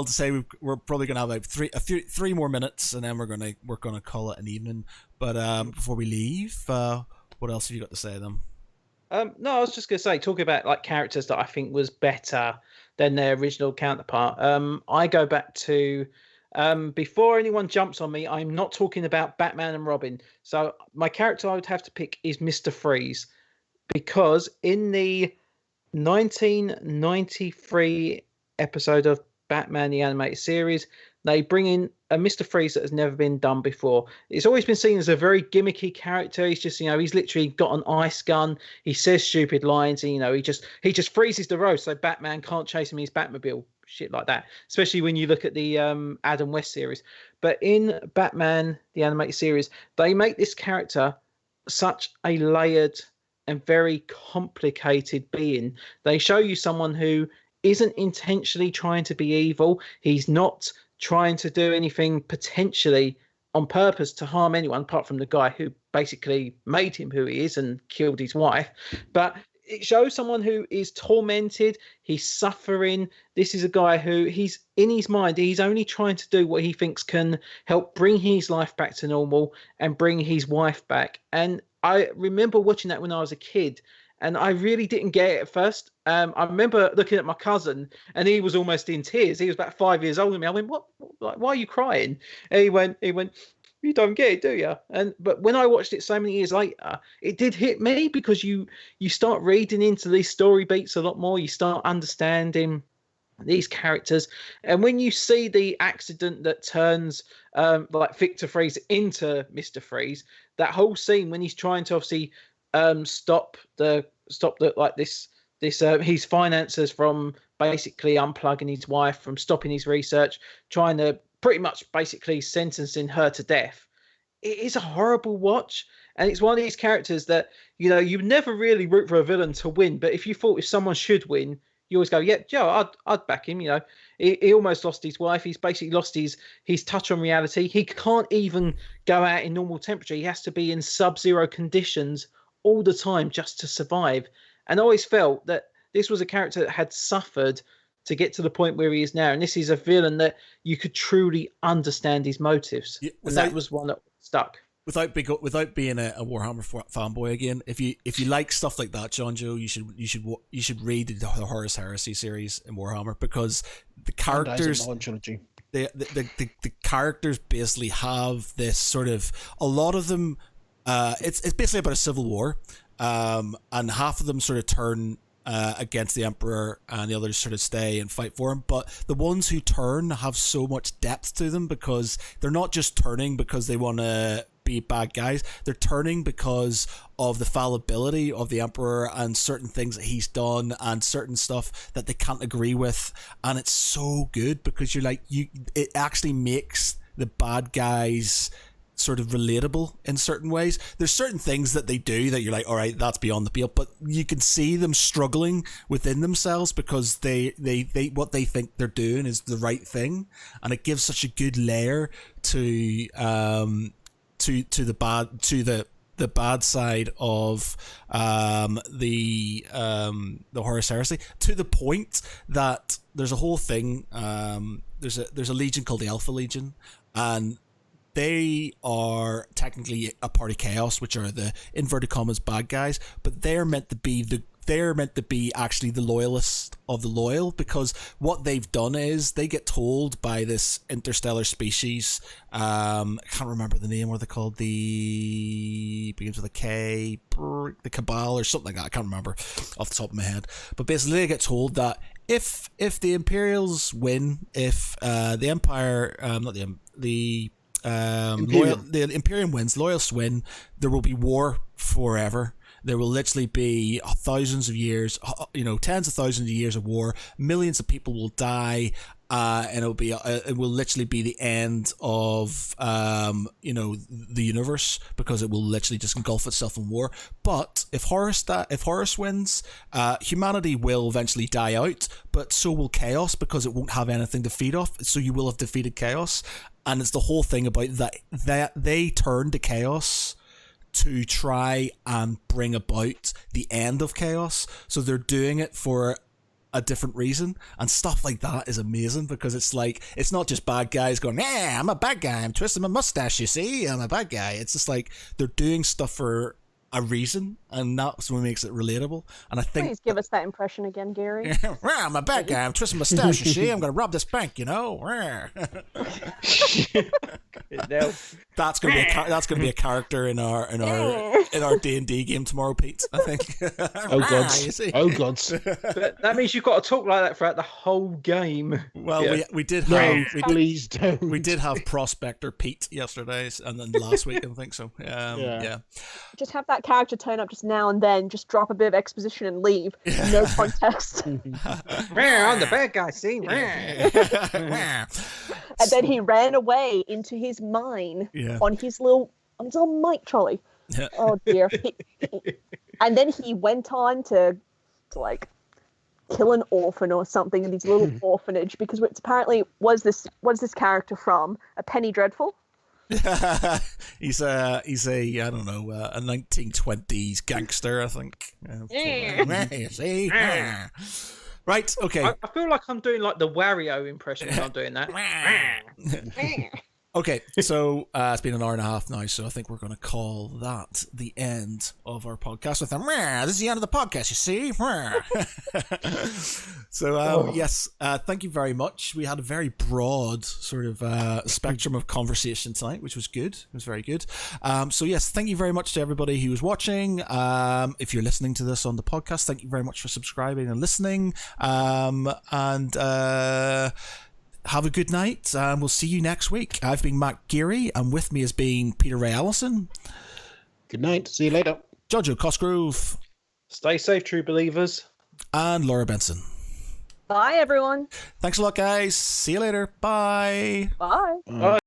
say we're probably gonna have like three more minutes, and then we're gonna call it an evening. But before we leave, what else have you got to say to them? No, I was just gonna say, talking about like characters that I think was better than their original counterpart. I go back to. Before anyone jumps on me, I'm not talking about Batman and Robin. So my character I would have to pick is Mr. Freeze, because in the 1993 episode of Batman the Animated Series, they bring in a Mr. Freeze that has never been done before. It's always been seen as a very gimmicky character. He's just, he's literally got an ice gun. He says stupid lines. And, he just freezes the road so Batman can't chase him in his Batmobile. Shit like that, especially when you look at the Adam West series. But in Batman the Animated Series, they make this character such a layered and very complicated being. They show you someone who isn't intentionally trying to be evil. He's not trying to do anything potentially on purpose to harm anyone, apart from the guy who basically made him who he is and killed his wife. But it shows someone who is tormented. He's suffering. This is a guy who he's in his mind. He's only trying to do what he thinks can help bring his life back to normal and bring his wife back. And I remember watching that when I was a kid, and I really didn't get it at first. I remember looking at my cousin, and he was almost in tears. He was about 5 years older than me. I went, "What? Like, why are you crying?" And he went. You don't get it, do you? But when I watched it so many years later, it did hit me, because you start reading into these story beats a lot more. You start understanding these characters, and when you see the accident that turns like Victor Freeze into Mr. Freeze, that whole scene when he's trying to obviously stop the like this his finances from basically unplugging his wife, from stopping his research, trying to pretty much basically sentencing her to death. It is a horrible watch, and it's one of these characters that you never really root for a villain to win, but if you thought if someone should win, you always go, yeah, Joe, I'd back him. He almost lost his wife. He's basically lost his touch on reality. He can't even go out in normal temperature. He has to be in sub-zero conditions all the time just to survive. And I always felt that this was a character that had suffered to get to the point where he is now, and this is a villain that you could truly understand his motives. Yeah, and that was one that stuck. Without being a Warhammer fanboy again, if you like stuff like that, Jonjo, you should read the Horus Heresy series in Warhammer, because the characters, the characters basically have this sort of, a lot of them, it's basically about a civil war, and half of them sort of turn against the Emperor, and the others sort of stay and fight for him. But the ones who turn have so much depth to them, because they're not just turning because they want to be bad guys. They're turning because of the fallibility of the Emperor and certain things that he's done and certain stuff that they can't agree with. And it's so good, because it actually makes the bad guys sort of relatable in certain ways. There's certain things that they do that you're like, all right, that's beyond the pale, but you can see them struggling within themselves, because they what they think they're doing is the right thing, and it gives such a good layer to the bad side of the Horus Heresy, to the point that there's a whole thing. There's a legion called the Alpha Legion, and they are technically a part of Chaos, which are the inverted commas bad guys, but they're meant to be actually the loyalists of the loyal, because what they've done is they get told by this interstellar species, I can't remember the name, what they're called, begins with a K, the Cabal or something like that, I can't remember off the top of my head, but basically they get told that if the Imperials win, if the Empire, the Imperium wins, loyalists win, there will be war forever. there will literally be thousands of years, tens of thousands of years of war. Millions of people will die. And it will literally be the end of the universe, because it will literally just engulf itself in war. But if Horus wins, humanity will eventually die out, but so will chaos, because it won't have anything to feed off. So you will have defeated chaos, and it's the whole thing about that they turn to chaos to try and bring about the end of chaos. So they're doing it for a different reason, and stuff like that is amazing, because it's like, it's not just bad guys going, yeah, I'm a bad guy, I'm twisting my mustache, you see, I'm a bad guy. It's just like they're doing stuff for a reason, and that's what makes it relatable. And I think, please give us that impression again, Gary. I'm a bad guy, I'm twisting my mustache, you see, I'm gonna rob this bank, No. That's gonna be a character in our D&D game tomorrow, Pete, I think. Oh god! You see? Oh god! That means you've got to talk like that throughout the whole game. Well, Yeah. we did No, have please don't. we did have Prospector Pete yesterday, and then last week I think so. Yeah. Just have that character turn up just now and then, just drop a bit of exposition and leave. No context. I'm the bad guy, see? And then he ran away into his mine on his little mic trolley. Yeah. Oh dear. And then he went on to like kill an orphan or something in his little orphanage, because it's apparently was this character from A Penny Dreadful? he's a I don't know, a 1920s gangster, I think. See? Right, okay. I feel like I'm doing like the Wario impression when I'm doing that. Okay, so it's been an hour and a half now, so I think we're going to call that the end of our podcast with this is the end of the podcast, you see? So, yes, thank you very much. We had a very broad sort of spectrum of conversation tonight, which was good. It was very good. So, yes, thank you very much to everybody who was watching. If you're listening to this on the podcast, thank you very much for subscribing and listening. Have a good night, and we'll see you next week. I've been Matt Geary, and with me has been Peter Ray Allison. Good night. See you later. Jonjo Cosgrove. Stay safe, true believers. And Laura Benson. Bye, everyone. Thanks a lot, guys. See you later. Bye. Bye. Bye.